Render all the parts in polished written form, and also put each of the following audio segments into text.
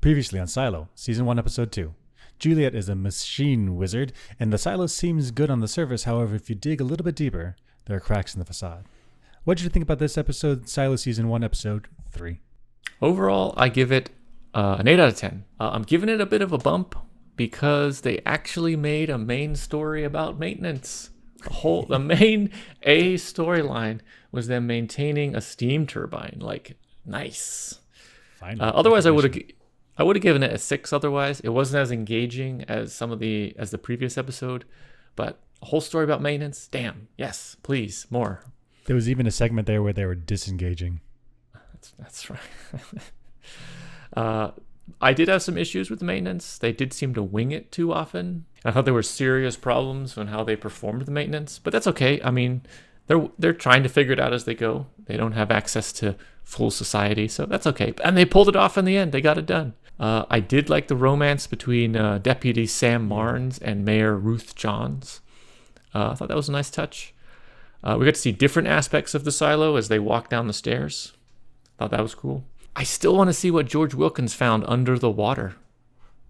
Previously on Silo, Season 1, Episode 2. Juliet is a machine wizard, and the silo seems good on the surface. However, if you dig a little bit deeper, there are cracks in the facade. What did you think about this episode, Silo Season 1, Episode 3? Overall, I give it an 8 out of 10. I'm giving it a bit of a bump because they actually made a main story about maintenance. The main A storyline was them maintaining a steam turbine. Like, nice. Otherwise, I would have given it a 6. Otherwise, it wasn't as engaging as the previous episode, but a whole story about maintenance. Damn, yes, please, more. There was even a segment there where they were disengaging. That's right. I did have some issues with the maintenance. They did seem to wing it too often. I thought there were serious problems on how they performed the maintenance, but that's okay. I mean, they're trying to figure it out as they go. They don't have access to full society, so that's okay. And they pulled it off in the end. They got it done. I did like the romance between Deputy Sam Marnes and Mayor Ruth Johns. I thought that was a nice touch. We got to see different aspects of the silo as they walk down the stairs. Thought that was cool. I still want to see what George Wilkins found under the water.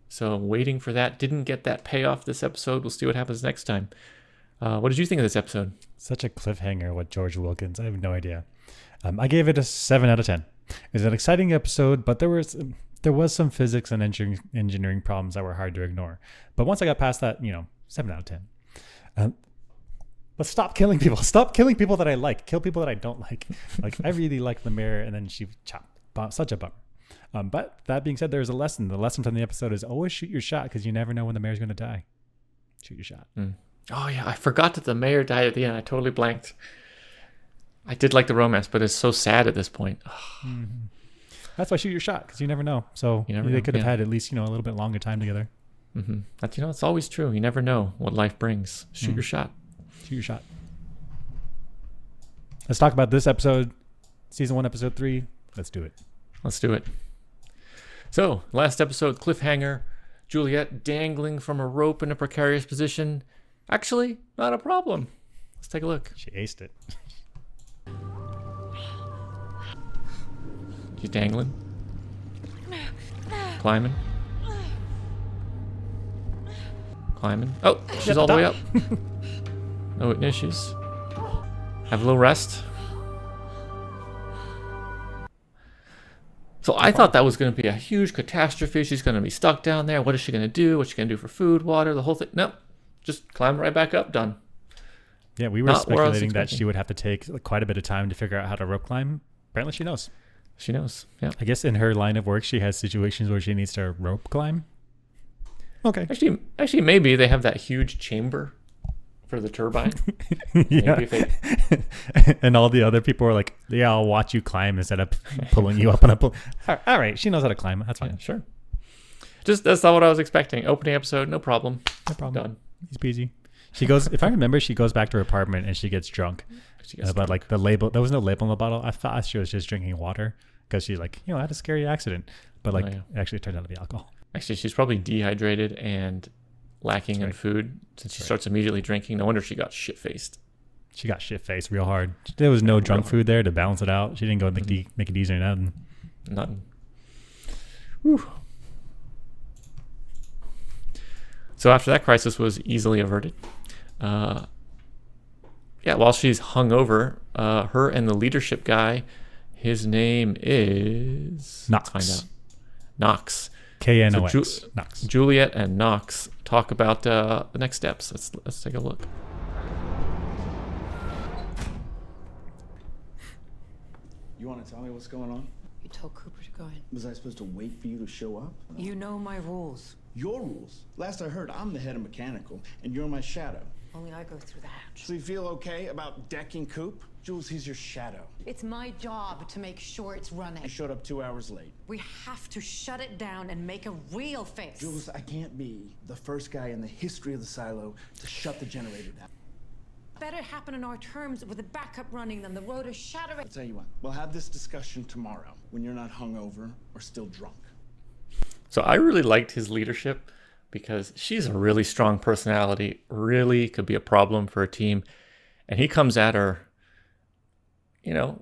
So I'm waiting for that. Didn't get that payoff this episode. We'll see what happens next time. What did you think of this episode? Such a cliffhanger with George Wilkins. I have no idea. I gave it a 7 out of 10. It was an exciting episode, but there was some physics and engineering problems that were hard to ignore. But once I got past that, 7 out of 10. But stop killing people. Stop killing people that I like. Kill people that I don't like. Like, I really like the mayor, and then she chopped. Such a bummer. But that being said, there's a lesson. The lesson from the episode is always shoot your shot because you never know when the mayor's going to die. Shoot your shot. Oh, yeah. I forgot that the mayor died at the end. I totally blanked. I did like the romance, but it's so sad at this point. Mm-hmm. That's why shoot your shot because you never know. So they could have had at least a little bit longer time together. Mm-hmm. That's it's always true. You never know what life brings. Shoot your shot. Shoot your shot. Let's talk about this episode, Season 1, Episode 3. Let's do it. Let's do it. So, last episode, cliffhanger. Juliet dangling from a rope in a precarious position. Actually, not a problem. Let's take a look. She aced it. She's dangling. Climbing. Climbing. Oh, she's all the way up. No issues. Have a little rest. So I thought that was going to be a huge catastrophe. She's going to be stuck down there. What is she going to do? What's she going to do for food, water, the whole thing? Nope. Just climb right back up. Done. Yeah, we were speculating that she would have to take quite a bit of time to figure out how to rope climb. Apparently she knows. She knows, yeah. I guess in her line of work, she has situations where she needs to rope climb. Okay. Actually, maybe they have that huge chamber for the turbine. Yeah. And all the other people are like, yeah, I'll watch you climb instead of pulling you up on a pull. All right. She knows how to climb. That's fine. Yeah, sure. That's not what I was expecting. Opening episode, no problem. No problem. Done. Easy peasy. She goes, if I remember, she goes back to her apartment and she gets drunk. But like the label, there was no label on the bottle. I thought she was just drinking water because she's like, I had a scary accident. But it actually turned out to be alcohol. Actually, she's probably dehydrated and lacking in food since she starts immediately drinking. No wonder she got shit-faced. She got shit-faced real hard. There was no drunk food there to balance it out. She didn't go make it easier or nothing. Nothing. Whew. So after that crisis was easily averted, while she's hungover, her and the leadership guy, his name is... Knox. Let's find out. Knox. Knox. So Knox. Juliet and Knox talk about the next steps. Let's take a look. You want to tell me what's going on? You told Cooper to go in. Was I supposed to wait for you to show up? You know my rules. Your rules? Last I heard, I'm the head of mechanical, and you're my shadow. Only I go through the hatch. So you feel okay about decking Coop? Jules, he's your shadow. It's my job to make sure it's running. You showed up 2 hours late. We have to shut it down and make a real fix. Jules, I can't be the first guy in the history of the silo to shut the generator down. Better happen on our terms with a backup running than the rotor shattering. I'll tell you what, we'll have this discussion tomorrow when you're not hungover or still drunk. So I really liked his leadership because she's a really strong personality, really could be a problem for a team. And he comes at her,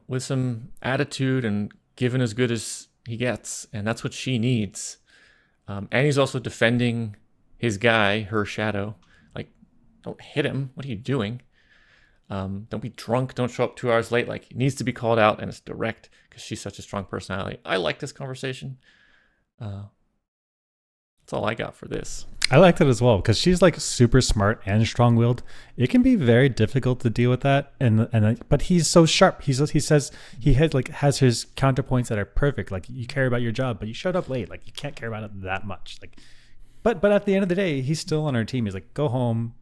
with some attitude and giving as good as he gets. And that's what she needs. And he's also defending his guy, her shadow. Like, don't hit him. What are you doing? Don't be drunk. Don't show up 2 hours late. Like, it needs to be called out, and it's direct because she's such a strong personality. I like this conversation. That's all I got for this. I liked it as well because she's like super smart and strong-willed. It can be very difficult to deal with that, but he's so sharp. He says he has his counterpoints that are perfect. Like, you care about your job, but you showed up late. Like, you can't care about it that much. Like, but at the end of the day, he's still on our team. He's like, go home,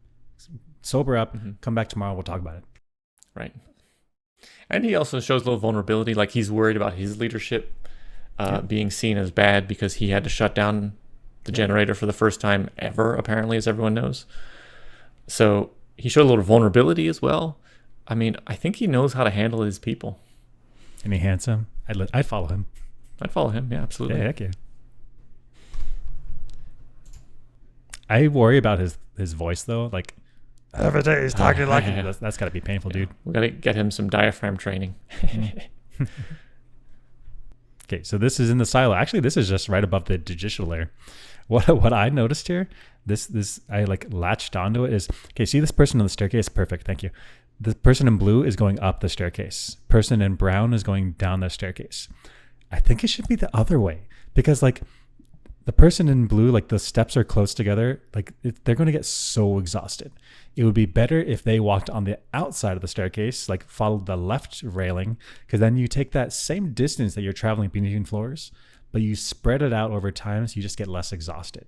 sober up, come back tomorrow. We'll talk about it. Right. And he also shows a little vulnerability. Like, he's worried about his leadership being seen as bad because he had to shut down the generator for the first time ever, apparently, as everyone knows. So he showed a little vulnerability as well. I mean, I think he knows how to handle his people. And he handsome. I'd follow him. I'd follow him. Yeah, absolutely. Yeah, heck yeah. I worry about his voice though. Like, every day he's talking like that's got to be painful, dude. We got to get him some diaphragm training. Okay, so this is in the silo. Actually, this is just right above the judicial layer. What I noticed here, this I like latched onto it is, okay, see this person on the staircase? Perfect, thank you. The person in blue is going up the staircase. Person in brown is going down the staircase. I think it should be the other way because like the person in blue, like the steps are close together, like they're going to get so exhausted. It would be better if they walked on the outside of the staircase, like followed the left railing, because then you take that same distance that you're traveling between floors, but you spread it out over time so you just get less exhausted.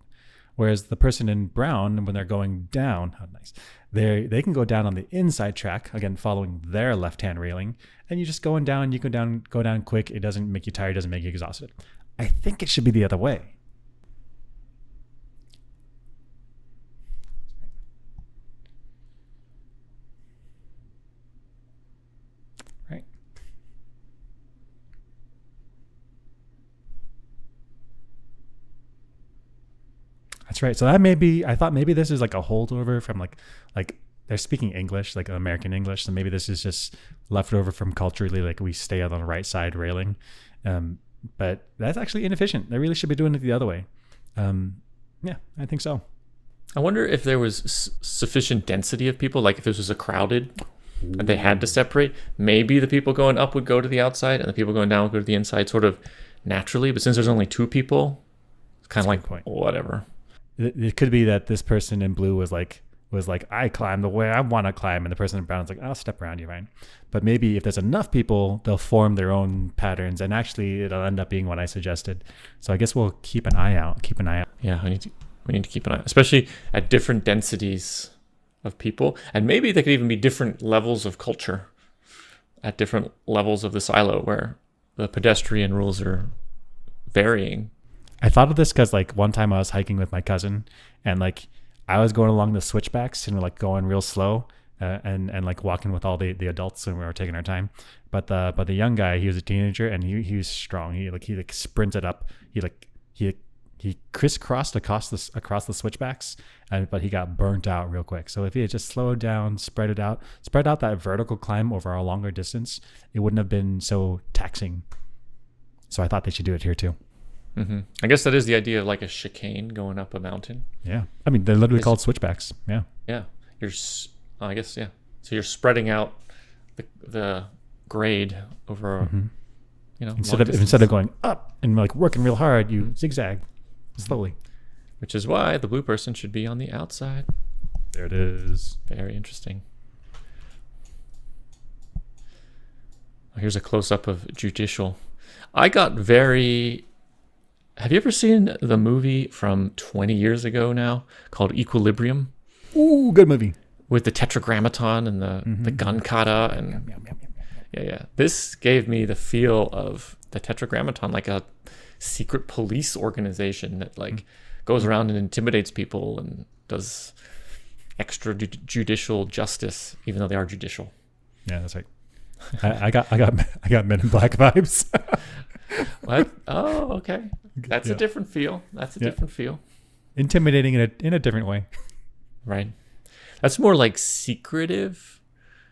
Whereas the person in brown, when they're going down, how nice, they can go down on the inside track, again, following their left-hand railing, and you just going down, you go down quick. It doesn't make you tired, doesn't make you exhausted. I think it should be the other way. That's right. So that may be, I thought maybe this is like a holdover from like they're speaking English, like American English. So maybe this is just left over from culturally, like we stay on the right side railing. But that's actually inefficient. They really should be doing it the other way. Yeah, I think so. I wonder if there was sufficient density of people, like if this was a crowded and they had to separate, maybe the people going up would go to the outside and the people going down would go to the inside sort of naturally. But since there's only 2 people, it's kind of like whatever. It could be that this person in blue was like, I climb the way I want to climb. And the person in brown is like, I'll step around you, Ryan. But maybe if there's enough people, they'll form their own patterns. And actually, it'll end up being what I suggested. So I guess we'll keep an eye out. Yeah, we need to keep an eye, especially at different densities of people. And maybe there could even be different levels of culture at different levels of the silo where the pedestrian rules are varying. I thought of this because like one time I was hiking with my cousin and like I was going along the switchbacks and like going real slow and like walking with all the adults and we were taking our time. But the young guy, he was a teenager and he was strong. He sprinted up. He crisscrossed across the switchbacks, but he got burnt out real quick. So if he had just slowed down, spread out that vertical climb over a longer distance, it wouldn't have been so taxing. So I thought they should do it here too. Mm-hmm. I guess that is the idea of like a chicane going up a mountain. Yeah. I mean, they're literally called switchbacks. Yeah. Yeah. I guess, yeah. So you're spreading out the grade over, instead of going up and like working real hard, you zigzag slowly. Which is why the blue person should be on the outside. There it is. Very interesting. Here's a close-up of judicial. Have you ever seen the movie from 20 years ago now called Equilibrium? Ooh, good movie. With the tetragrammaton and the gun kata and yeah. This gave me the feel of the tetragrammaton, like a secret police organization that like goes around and intimidates people and does extrajudicial justice, even though they are judicial. Yeah, that's right. I got Men in Black vibes. What? Oh, okay. That's a different feel. Different feel. Intimidating in a different way. Right. That's more like secretive.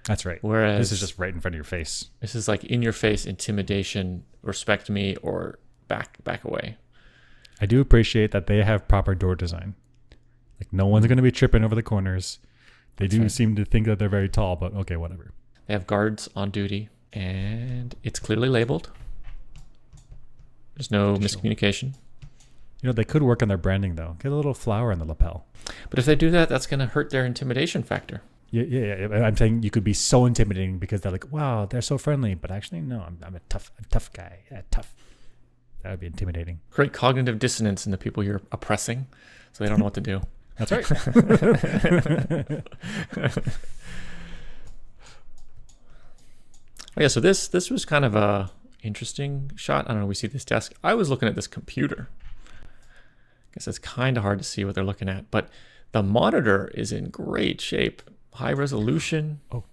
That's right. Whereas this is just right in front of your face. This is like in your face intimidation, respect me or back away. I do appreciate that they have proper door design. Like no one's going to be tripping over the corners. They do seem to think that they're very tall, but okay, whatever. They have guards on duty, and it's clearly labeled. There's no miscommunication. You know, they could work on their branding though. Get a little flower in the lapel. But if they do that, that's going to hurt their intimidation factor. Yeah. I'm saying you could be so intimidating because they're like, wow, they're so friendly, but actually, no, I'm a tough guy. Yeah, tough. That would be intimidating. Create cognitive dissonance in the people you're oppressing, so they don't know what to do. That's right. Oh, yeah, so this was kind of a interesting shot. I don't know. We see this desk. I was looking at this computer. I guess it's kind of hard to see what they're looking at, but the monitor is in great shape. High resolution. Oh,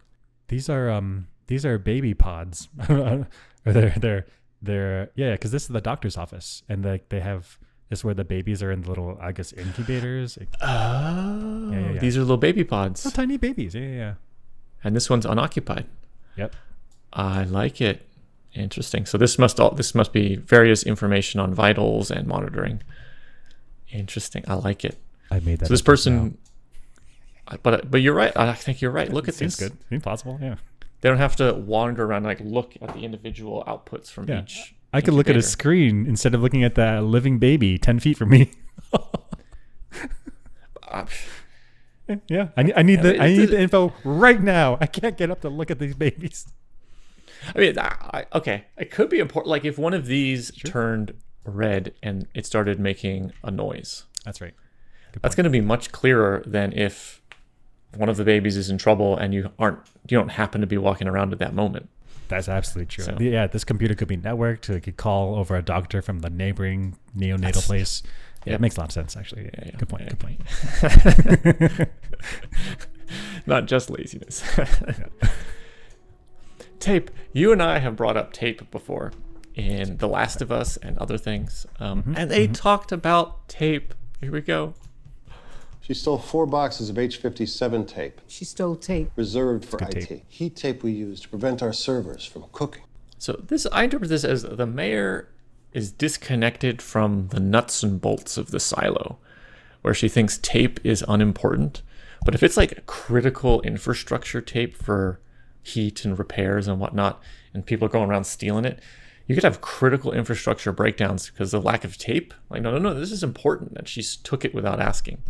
these are baby pods. they're because this is the doctor's office, and they have this where the babies are in the little, I guess, incubators. Oh, yeah. These are little baby pods. Oh, tiny babies. Yeah. And this one's unoccupied. Yep. I like it. Interesting. So this must be various information on vitals and monitoring. Interesting. I like it. I made that. So this person, but you're right. I think you're right. Look at Seems this. good. Seems possible. Yeah. They don't have to wander around, like look at the individual outputs from each. I could look at a screen instead of looking at that living baby 10 feet from me. Yeah. I need the info right now. I can't get up to look at these babies. I mean, okay, it could be important. Like if one of these turned red and it started making a noise. That's right. That's going to be much clearer than if one of the babies is in trouble and you don't happen to be walking around at that moment. That's absolutely true. So, yeah, this computer could be networked. So it could call over a doctor from the neighboring neonatal place. Yeah, it makes a lot of sense, actually. Yeah. Good point. Good point. Not just laziness. Tape. You and I have brought up tape before in The Last of Us and other things. And they talked about tape. Here we go. She stole 4 boxes of H57 tape. She stole tape. Reserved for IT. Tape. Heat tape we use to prevent our servers from cooking. So I interpret this as the mayor is disconnected from the nuts and bolts of the silo, where she thinks tape is unimportant. But if it's like a critical infrastructure tape for heat and repairs and whatnot, and people are going around stealing it, you could have critical infrastructure breakdowns because of lack of tape. Like, no, this is important. And she took it without asking.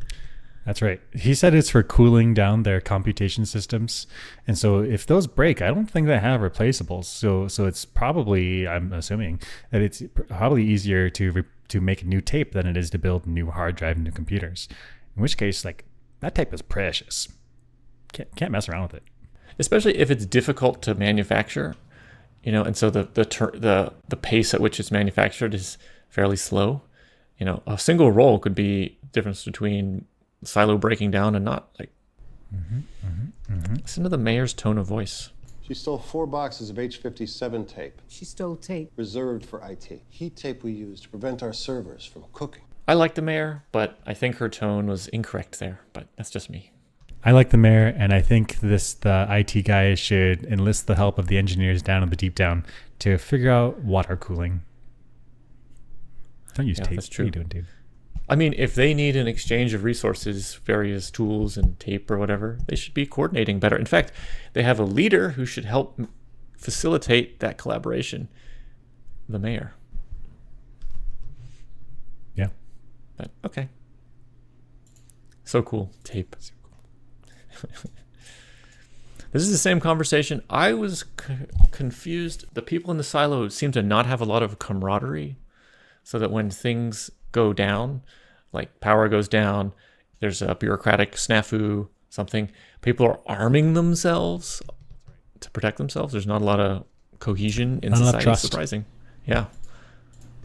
That's right. He said it's for cooling down their computation systems. And so if those break, I don't think they have replaceables. So it's probably, I'm assuming, that it's probably easier to make a new tape than it is to build a new hard drive and new computers. In which case, like, that tape is precious. Can't mess around with it. Especially if it's difficult to manufacture, and so the pace at which it's manufactured is fairly slow. A single roll could be the difference between silo breaking down and not. Like, listen to the mayor's tone of voice. She stole 4 boxes of H57 tape. She stole tape. Reserved for IT. Heat tape we use to prevent our servers from cooking. I like the mayor, but I think her tone was incorrect there. But that's just me. I like the mayor, and I think the IT guy should enlist the help of the engineers down in the deep down to figure out water cooling. Don't use tape. That's true. What are you doing, dude? I mean, if they need an exchange of resources, various tools and tape or whatever, they should be coordinating better. In fact, they have a leader who should help facilitate that collaboration. The mayor. Yeah. But, okay. So cool. Tape. This is the same conversation. I was confused. The people in the silo seem to not have a lot of camaraderie, so that when things go down, like power goes down, there's a bureaucratic snafu, something, people are arming themselves to protect themselves. There's not a lot of cohesion in society. It's surprising. Yeah.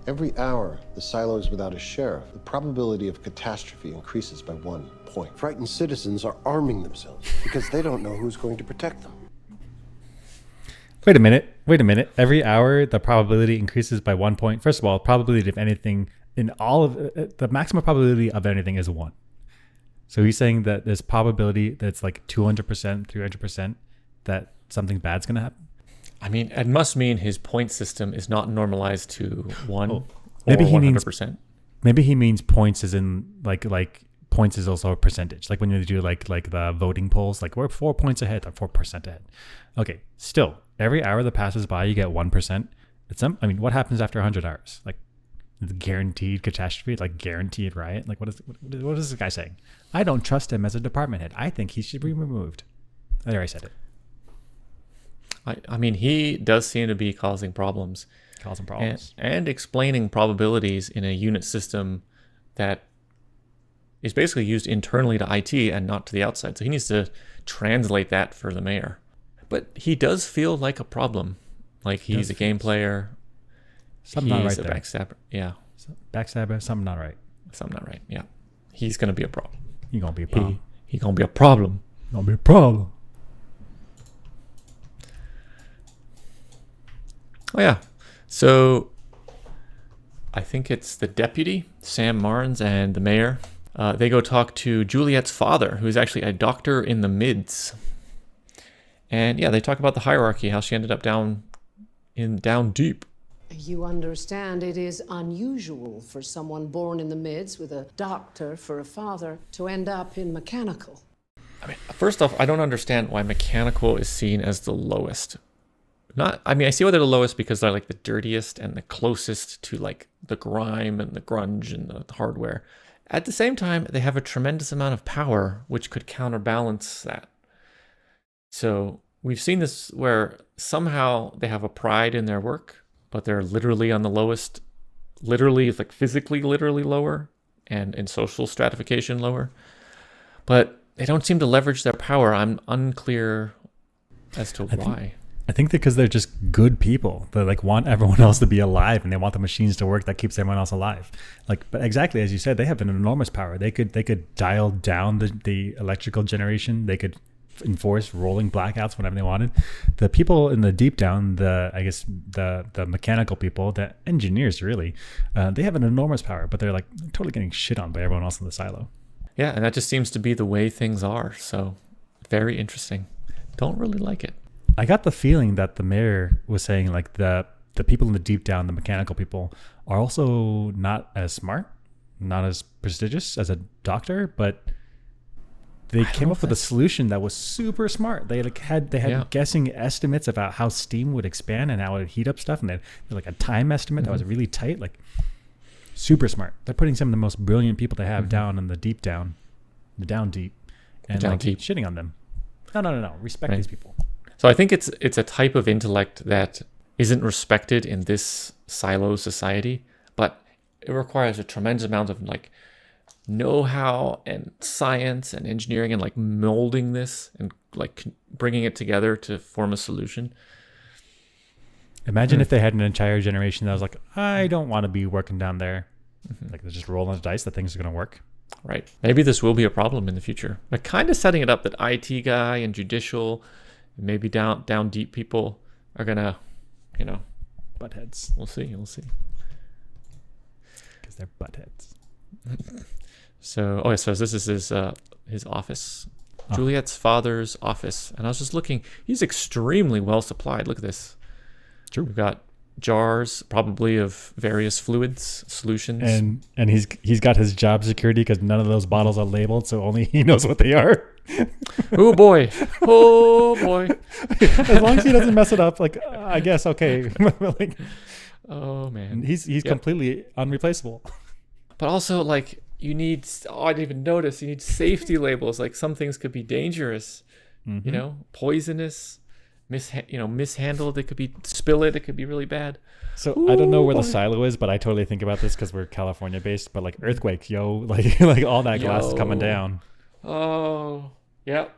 Every hour the silo is without a sheriff, the probability of catastrophe increases by 1 point. Frightened citizens are arming themselves because they don't know who's going to protect them. Wait a minute. Every hour, the probability increases by 1 point. First of all, probability of anything in all of the maximum probability of anything is 1. So he's saying that there's probability that's like 200%, 300% that something bad's going to happen. I mean, it must mean his point system is not normalized to 1 or Maybe he 100%. Maybe he means points is in like points is also a percentage. Like when you do like the voting polls, like we're 4 points ahead or 4% ahead. Okay, still every hour that passes by, you get 1%. I mean, what happens after 100 hours? Like the guaranteed catastrophe, like guaranteed riot. Like what is this guy saying? I don't trust him as a department head. I think he should be removed. There, I said it. I mean, he does seem to be causing problems. Causing problems. And explaining probabilities in a unit system that is basically used internally to IT and not to the outside. So he needs to translate that for the mayor. But he does feel like a problem. Like he's a game player. Something not right He's a there. backstabber. Yeah. Backstabber, something not right. Something not right. Yeah. He's going to be a problem. He gonna be a problem. He going to be a problem. Gonna be a problem. Oh, yeah. So I think it's the deputy, Sam Marnes, and the mayor. They go talk to Juliet's father, who's actually a doctor in the mids. And yeah, they talk about the hierarchy, how she ended up down deep. You understand it is unusual for someone born in the mids with a doctor for a father to end up in mechanical. I mean, first off, I don't understand why mechanical is seen as the lowest. I see why they're the lowest because they're like the dirtiest and the closest to like the grime and the grunge and the hardware. At the same time, they have a tremendous amount of power, which could counterbalance that. So we've seen this where somehow they have a pride in their work, but they're literally on the lowest, literally like physically literally lower and in social stratification lower. But they don't seem to leverage their power. I'm unclear as to why. I think because they're just good people. They like want everyone else to be alive, and they want the machines to work that keeps everyone else alive. Like, but exactly as you said, they have an enormous power. They could dial down the electrical generation. They could enforce rolling blackouts whenever they wanted. The people in the deep down, the mechanical people, the engineers really, they have an enormous power, but they're like totally getting shit on by everyone else in the silo. Yeah, and that just seems to be the way things are. So very interesting. Don't really like it. I got the feeling that the mayor was saying like the people in the deep down, the mechanical people, are also not as smart, not as prestigious as a doctor, but they came up with a solution that was super smart. They had guessing estimates about how steam would expand and how it would heat up stuff, and they had like a time estimate that was really tight, like super smart. They're putting some of the most brilliant people they have down in the deep down, the down deep, and down like deep. shitting on them. No. Respect these people. So I think it's a type of intellect that isn't respected in this silo society, but it requires a tremendous amount of like know-how and science and engineering and like molding this and like bringing it together to form a solution. Imagine if they had an entire generation that was like, I don't want to be working down there. Like they're just rolling the dice that things are going to work. Right. Maybe this will be a problem in the future. But kind of setting it up that IT guy and judicial, maybe down deep people are gonna, Butt heads. We'll see. Because they're butt heads. So this is his office, Juliet's father's office, and I was just looking. He's extremely well supplied. Look at this. True. We've got jars, probably of various fluids, solutions, and he's got his job security because none of those bottles are labeled, so only he knows what they are. Oh boy. As long as he doesn't mess it up, like I guess okay. Like, oh man, he's completely unreplaceable. But also like you need. Oh, I didn't even notice. You need safety labels. Like some things could be dangerous. Poisonous. Mishandled. It could be spill it. It could be really bad. So I don't know where the silo is, but I totally think about this because we're California based. But like earthquake, like all that glass is coming down. Oh, yep.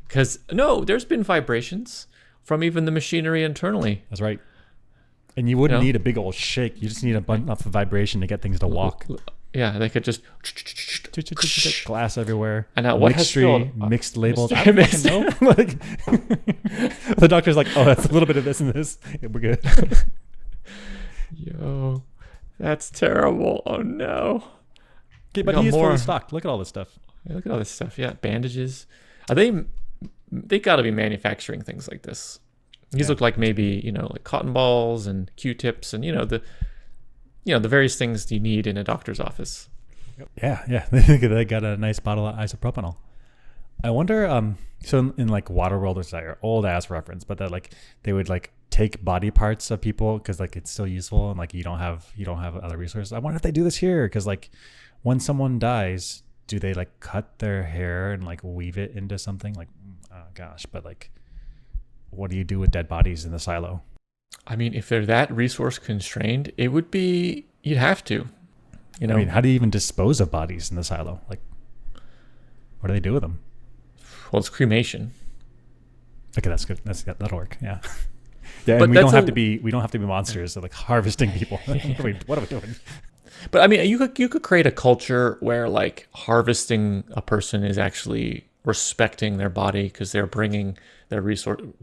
Because there's been vibrations from even the machinery internally. That's right. And you wouldn't need a big old shake. You just need enough vibration to get things to walk. Yeah, they could just glass everywhere. And now what mixed labels. I don't fucking know. Like, the doctor's like, oh, that's a little bit of this and this. Yeah, we're good. Yo, that's terrible. Oh no. Okay, but he is fully stocked. Look at all this stuff. Yeah, look at all this stuff. Yeah, bandages. Are they got to be manufacturing things like this. These look like maybe like cotton balls and Q-tips and the various things you need in a doctor's office. Yeah. They got a nice bottle of isopropanol. I wonder, so in like Waterworld, which is like an old ass reference, but that like they would like take body parts of people because like it's still useful and like you don't have other resources. I wonder if they do this here because like when someone dies, do they like cut their hair and like weave it into something like, oh gosh, but like what do you do with dead bodies in the silo? I mean, if they're that resource constrained, it would be, you'd have to, I mean, how do you even dispose of bodies in the silo? Like, what do they do with them? Well, it's cremation. Okay, that's good. That'll work. Yeah. Yeah, But and we don't have that's to be monsters of like harvesting people. What are we doing? But I mean, you could create a culture where like harvesting a person is actually respecting their body because they're bringing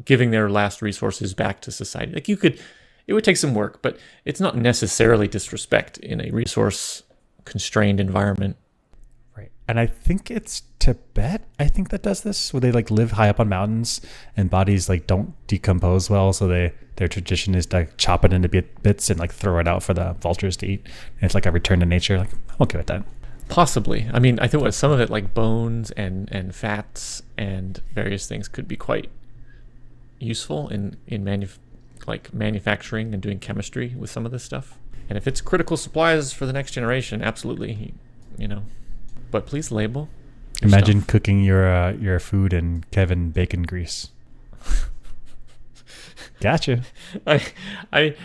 giving their last resources back to society. Like it would take some work, but it's not necessarily disrespect in a resource constrained environment. Right. And I think it's Tibet, I think that does this, where they like live high up on mountains and bodies like don't decompose well. So their tradition is to chop it into bits and like throw it out for the vultures to eat. And it's like a return to nature. Like, I'm okay with that. Possibly. I mean, I think what some of it, like bones and fats and various things, could be quite useful in manufacturing and doing chemistry with some of this stuff. And if it's critical supplies for the next generation, absolutely, But please label. Imagine cooking your food in Kevin bacon grease. Gotcha. I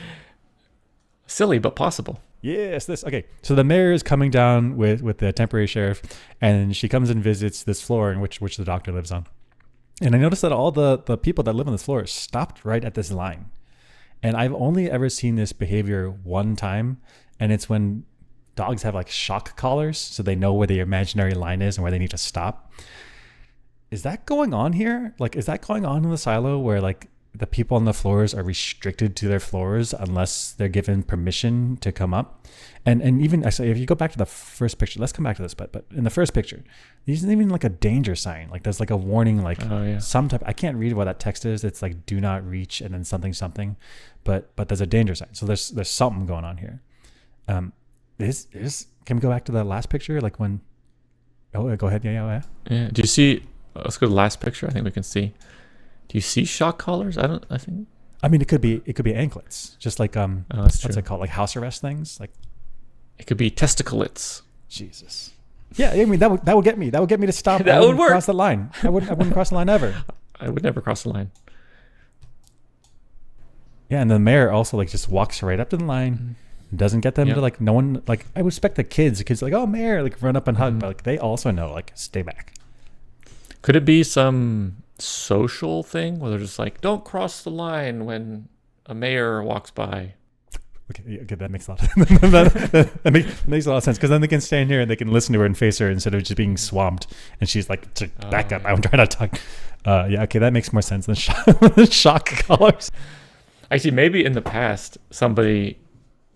silly but possible. Yes, okay. So the mayor is coming down with the temporary sheriff, and she comes and visits this floor in which the doctor lives on. And I noticed that all the people that live on this floor stopped right at this line. And I've only ever seen this behavior one time, and it's when dogs have like shock collars, so they know where the imaginary line is and where they need to stop. Is that going on here? Like, is that going on in the silo where like the people on the floors are restricted to their floors unless they're given permission to come up? And even actually, if you go back to the first picture, let's come back to this, but in the first picture, there's even like a danger sign. Like there's like a warning, like some type. I can't read what that text is. It's like do not reach and then something, but there's a danger sign. So there's something going on here. Can we go back to the last picture? Like when, go ahead. Yeah. Do you see, let's go to the last picture. I think we can see. Do you see shock collars? I think. I mean, it could be anklets, just like what's it called? Like house arrest things. Like it could be testiclets. Jesus. Yeah, I mean that would get me. That would get me to stop. That would work. Cross the line. I wouldn't cross the line ever. I would never cross the line. Yeah, and the mayor also like just walks right up to the line. Doesn't get them to like, no one, like I would expect the kids like, oh mayor, like run up and hug, but like they also know like stay back. Could it be some social thing where they're just like, don't cross the line when a mayor walks by? Okay, that makes a lot that makes a lot of sense, because then they can stand here and they can listen to her and face her instead of just being swamped and she's like, back up, I'm trying to talk. Okay, that makes more sense than shock collars. Actually, maybe in the past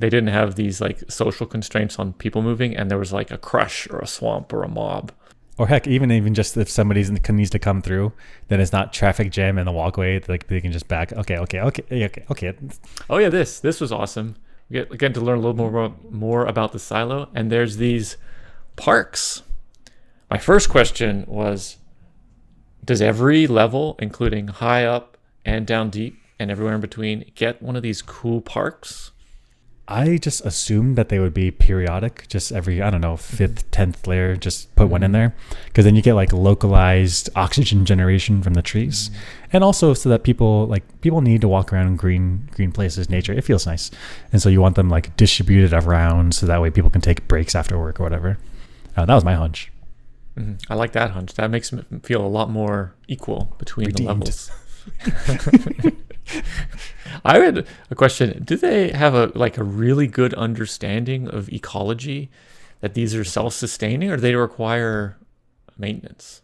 they didn't have these like social constraints on people moving, and there was like a crush or a swamp or a mob. Or heck, even just if somebody needs to come through, then it's not traffic jam in the walkway. Like they can just back. Okay. Oh yeah, this was awesome. We get to learn a little more about the silo, and there's these parks. My first question was, does every level, including high up and down deep and everywhere in between, get one of these cool parks? I just assumed that they would be periodic, just every, I don't know, 5th, 10th layer, just put one in there. Because then you get like localized oxygen generation from the trees. And also so that people need to walk around green places, nature. It feels nice. And so you want them like distributed around so that way people can take breaks after work or whatever. That was my hunch. I like that hunch. That makes it feel a lot more equal between the levels. I had a question. Do they have a really good understanding of ecology, that these are self-sustaining, or do they require maintenance?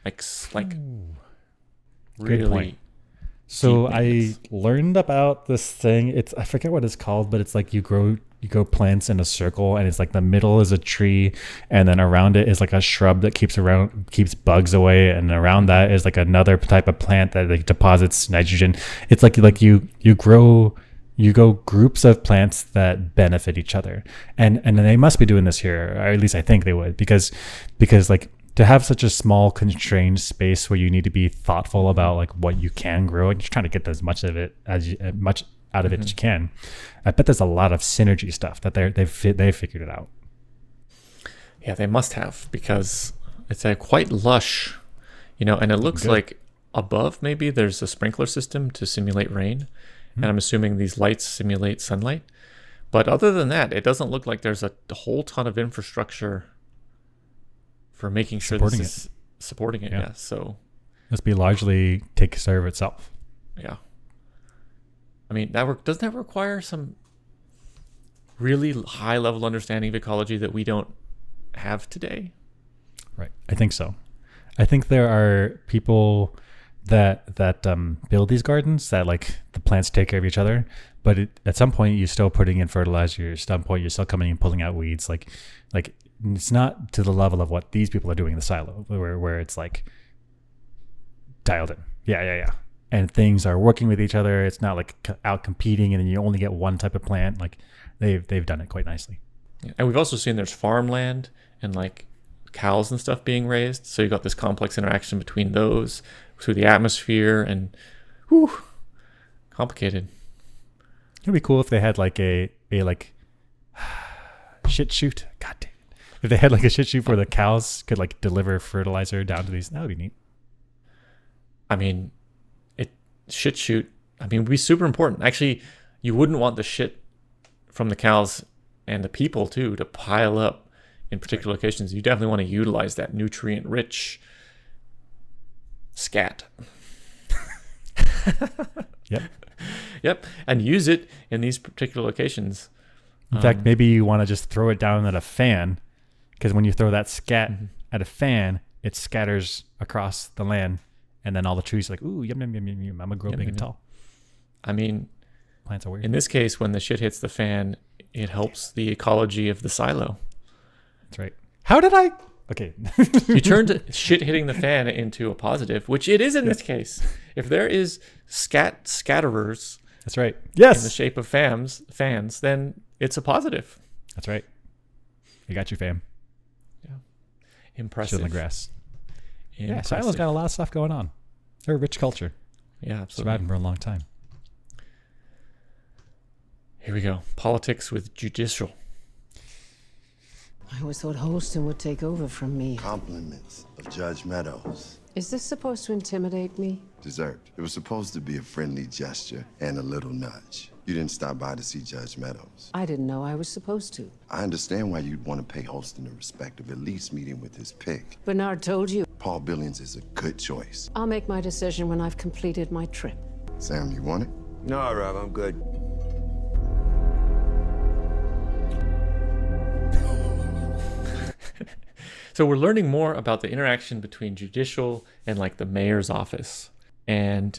Like really point. So I learned about this thing. I forget what it's called, but it's like you grow plants in a circle, and it's like the middle is a tree, and then around it is like a shrub that keeps bugs away, and around that is like another type of plant that like deposits nitrogen. It's like you grow You go groups of plants that benefit each other, and they must be doing this here, or at least I think they would, because like to have such a small constrained space where you need to be thoughtful about like what you can grow and you're trying to get as much of it as much out of it as you can. I bet there's a lot of synergy stuff that they've figured it out. Yeah, they must have, because it's a quite lush, and it looks Good. like above maybe there's a sprinkler system to simulate rain. And I'm assuming these lights simulate sunlight. But other than that, it doesn't look like there's a whole ton of infrastructure for making sure Supporting this is supporting it. Yeah. So Must be largely take care of itself. yeah. I mean, doesn't that require some really high level understanding of ecology that we don't have today? Right. I think so. I think there are people that build these gardens that like the plants take care of each other, but at some point you're still putting in fertilizer. At some point you're still coming and pulling out weeds. Like it's not to the level of what these people are doing in the silo, where it's like dialed in. Yeah. And things are working with each other. It's not like out competing, and then you only get one type of plant. Like they've done it quite nicely. Yeah. And we've also seen there's farmland and like cows and stuff being raised. So you got this complex interaction between those through the atmosphere, and complicated. It'd be cool if they had like a like shit chute. God damn it. If they had like a shit chute where the cows could like deliver fertilizer down to these, that would be neat. I mean, shit chute, would be super important. Actually, you wouldn't want the shit from the cows and the people too to pile up in particular locations. You definitely want to utilize that nutrient rich scat. Yep. And use it in these particular locations. In fact, maybe you want to just throw it down at a fan, because when you throw that scat at a fan, it scatters across the land, and then all the trees are like, ooh, yum, yum, yum, yum, yum. I'm gonna grow big and tall. I mean, plants are weird. In this case, when the shit hits the fan, it helps the ecology of the silo. That's right. How did I? Okay. You turned shit hitting the fan into a positive, which it is in this case. If there is scatterers, that's right. Yes. In the shape of fans, then it's a positive. That's right. You got you, fam. Yeah. Impressive. Shit in the grass. Impressive. Yeah, Silo's got a lot of stuff going on. They're a rich culture. Yeah, absolutely. Surviving for a long time. Here we go. Politics with judicial. I always thought Holston would take over from me. Compliments of Judge Meadows. Is this supposed to intimidate me? Dessert. It was supposed to be a friendly gesture and a little nudge. You didn't stop by to see Judge Meadows. I didn't know I was supposed to. I understand why you'd want to pay Holston the respect of at least meeting with his pick. Bernard told you. Paul Billings is a good choice. I'll make my decision when I've completed my trip. Sam, you want it? No, Rob, I'm good. So we're learning more about the interaction between judicial and like the mayor's office, and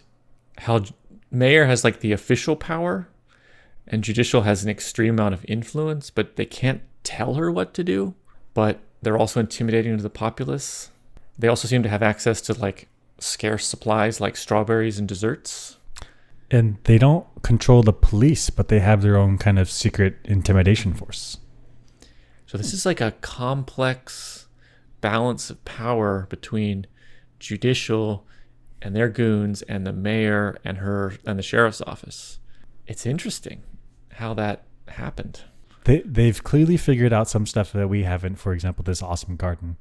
how mayor has like the official power and judicial has an extreme amount of influence, but they can't tell her what to do, but they're also intimidating to the populace. They also seem to have access to like scarce supplies like strawberries and desserts. And they don't control the police, but they have their own kind of secret intimidation force. So this is like a complex balance of power between judicial and their goons and the mayor and the sheriff's office. It's interesting how that happened. They've clearly figured out some stuff that we haven't. For example, this awesome garden.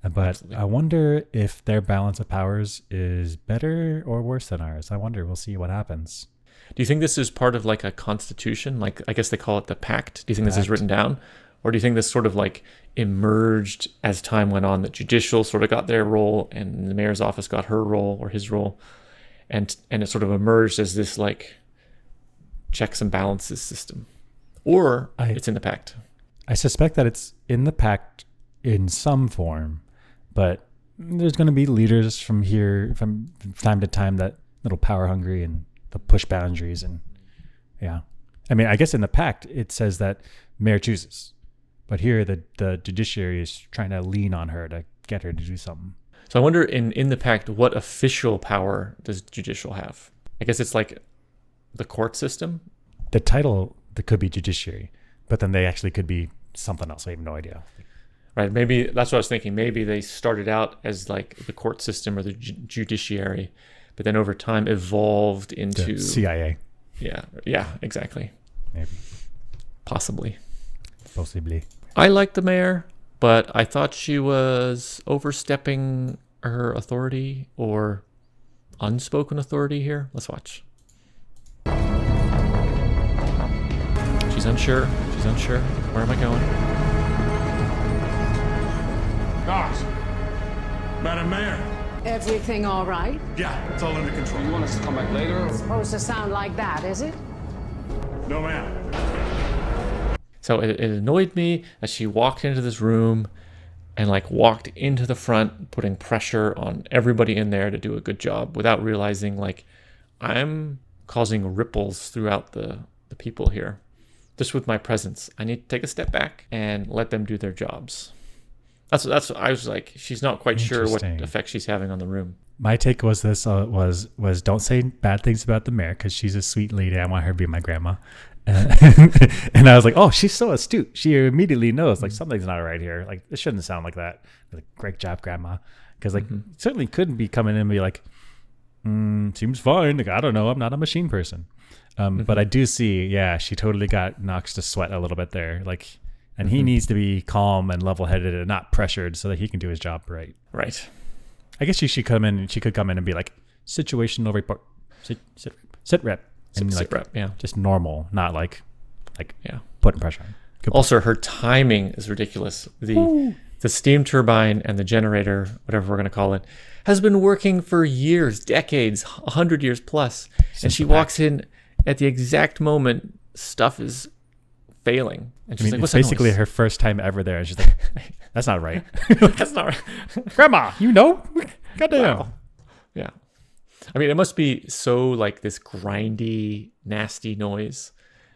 But absolutely. I wonder if their balance of powers is better or worse than ours. I wonder. We'll see what happens. Do you think this is part of like a constitution? Like, I guess they call it the pact. Do you think this is written down? Or do you think this sort of like emerged as time went on, that judicial sort of got their role and the mayor's office got her role or his role, and it sort of emerged as this like checks and balances system? Or it's in the pact? I suspect that it's in the pact in some form, but there's going to be leaders from time to time that'll power hungry and they'll push boundaries. And yeah, I mean, I guess in the pact it says that mayor chooses, but here the judiciary is trying to lean on her to get her to do something. So I wonder in the pact, what official power does judicial have? I guess it's like the court system. the title that could be judiciary, but then they actually could be something else. I have no idea. Right. Maybe that's what I was thinking. Maybe they started out as like the court system or the judiciary, but then over time evolved into The CIA, Yeah. Yeah, exactly. maybe. Possibly. Possibly. I liked the mayor, but I thought she was overstepping her authority or unspoken authority here. Let's watch. She's unsure. She's unsure. Where am I going? Guys, Madam Mayor. Everything all right? Yeah, it's all under control. You want us to come back later? Supposed to sound like that, is it? No, ma'am. So it annoyed me that she walked into this room and like walked into the front, putting pressure on everybody in there to do a good job without realizing like I'm causing ripples throughout the people here. Just with my presence, I need to take a step back and let them do their jobs. That's I was like, she's not quite sure what Interesting. effect she's having on the room. My take was this was don't say bad things about the mayor because she's a sweet lady. I want her to be my grandma. And I was like, oh, she's so astute. She immediately knows like something's not right here. Like it shouldn't sound like that. Like, great job, grandma. Because like certainly couldn't be coming in and be like, seems fine. Like I don't know. I'm not a machine person. But I do see, yeah, she totally got Knox to sweat a little bit there. Like, and he needs to be calm and level-headed and not pressured so that he can do his job right. Right. I guess she should come in. She could come in and be like, situational report, sit rep, and Sit like rep, yeah. just normal, not like Yeah. putting pressure on. Good Also, her timing is ridiculous. The steam turbine and the generator, whatever we're going to call it, has been working for years, decades, 100 years plus. And she walks in at the exact moment stuff is failing. And I she's mean, like, it's what's that basically noise? her first time ever there. And she's like, that's not right. That's not right. Grandma, you know? Goddamn. Wow. Yeah. I mean, it must be so like this grindy, nasty noise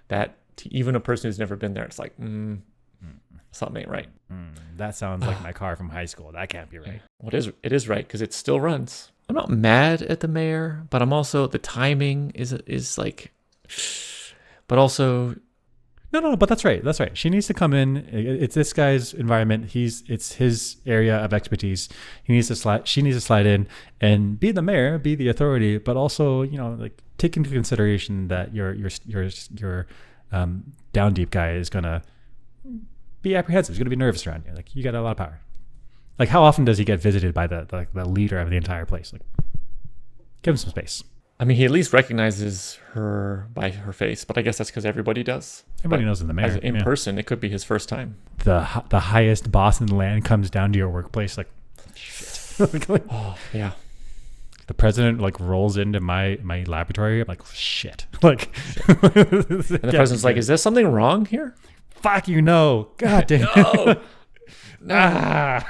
that to even a person who's never been there, it's like, something ain't right. That sounds like my car from high school. That can't be right. Well, it is right because it still runs. I'm not mad at the mayor, but I'm also the timing is like, but also No, but that's right. That's right. She needs to come in. It's this guy's environment. It's his area of expertise. She needs to slide in and be the mayor, be the authority, but also, like take into consideration that your down deep guy is gonna be apprehensive. He's gonna be nervous around you. Like you got a lot of power. Like how often does he get visited by the leader of the entire place? Like give him some space. I mean, he at least recognizes her by her face, but I guess that's because everybody does. Everybody But knows in the mayor. in yeah. person, it could be his first time. The highest boss in the land comes down to your workplace. Like shit. Oh, yeah. The president like rolls into my laboratory. I'm like, shit. Like, and And the president's like, is there something wrong here? fuck you, no. God damn. No.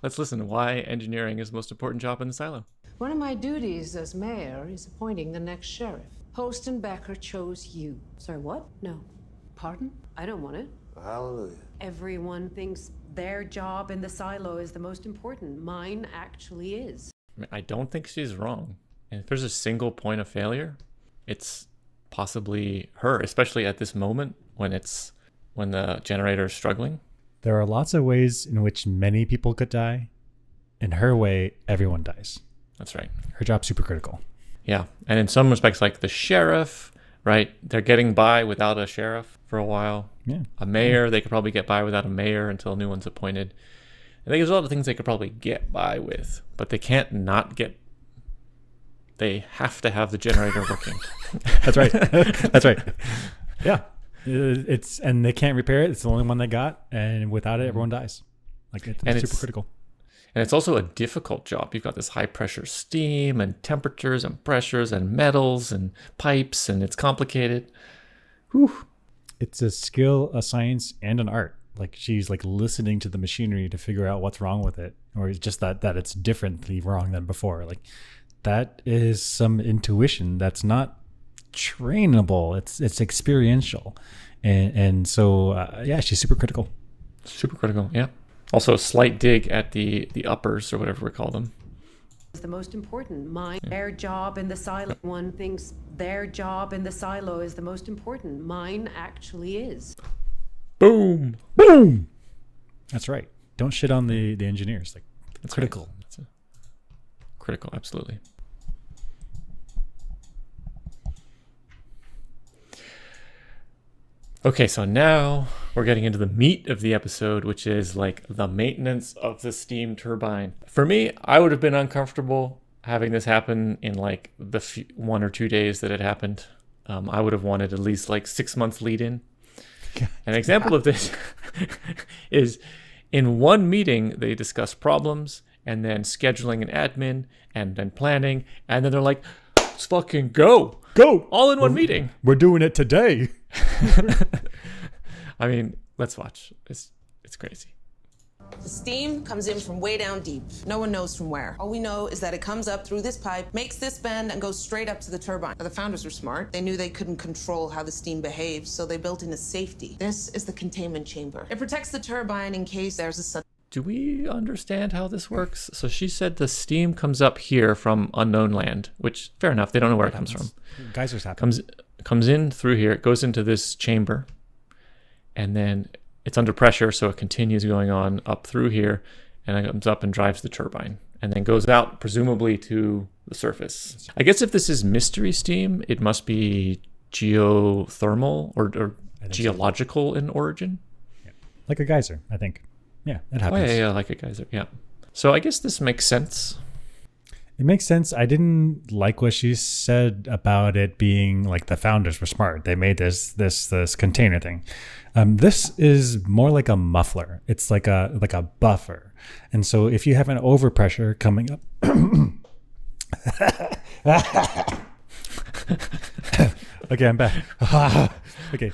Let's listen to why engineering is the most important job in the silo. One of my duties as mayor is appointing the next sheriff. Post and Becker chose you. Sorry, what? No. Pardon? I don't want it. Hallelujah. Everyone thinks their job in the silo is the most important. Mine actually is. I mean, I don't think she's wrong. And if there's a single point of failure, it's possibly her, especially at this moment when the generator is struggling. There are lots of ways in which many people could die. In her way, everyone dies. That's right. Her job's super critical. Yeah. And in some respects, like the sheriff, right? They're getting by without a sheriff for a while. Yeah. A mayor, they could probably get by without a mayor until a new one's appointed. I think there's a lot of things they could probably get by with, but they can't not get. They have to have the generator working. That's right. That's right. Yeah. And they can't repair it. It's the only one they got. And without it, everyone dies. Like it's super critical. And it's also a difficult job. You've got this high pressure steam and temperatures and pressures and metals and pipes, and it's complicated. Whew. It's a skill, a science, and an art. Like she's like listening to the machinery to figure out what's wrong with it, or it's just that it's differently wrong than before. Like that is some intuition that's not trainable. It's experiential, and so yeah, she's super critical. Super critical, yeah. Also, a slight dig at the uppers or whatever we call them. is the most important. Their job in the silo. One thinks their job in the silo is the most important. Mine actually is. Boom. Boom. That's right. Don't shit on the engineers. Like, That's critical. right. That's critical, absolutely. Okay, so now we're getting into the meat of the episode, which is like the maintenance of the steam turbine. For me, I would have been uncomfortable having this happen in like the 1 or 2 days that it happened. I would have wanted at least like 6 months lead in. An example of this is in one meeting, they discuss problems and then scheduling and admin and then planning. And then they're like, let's fucking go. Go. All in one meeting. We're doing it today. I mean, let's watch. It's crazy. The steam comes in from way down deep. No one knows from where. All we know is that it comes up through this pipe, makes this bend, and goes straight up to the turbine. The founders were smart. They knew they couldn't control how the steam behaves, so they built in a safety. This is the containment chamber. It protects the turbine in case there's a sudden... Do we understand how this works? So she said the steam comes up here from unknown land, which, fair enough, they don't know where it comes from. Geysers happen. Comes in through here, it goes into this chamber, and then it's under pressure, so it continues going on up through here, and it comes up and drives the turbine, and then goes out, presumably, to the surface. I guess if this is mystery steam, it must be geothermal or geological in origin. Yeah. Like a geyser, I think. Yeah, it happens. Oh, yeah, like a geyser, yeah. So I guess this makes sense. It makes sense. I didn't like what she said about it being like the founders were smart. They made this container thing. This is more like a muffler. It's like a buffer. And so if you have an overpressure coming up, okay, I'm back. Okay.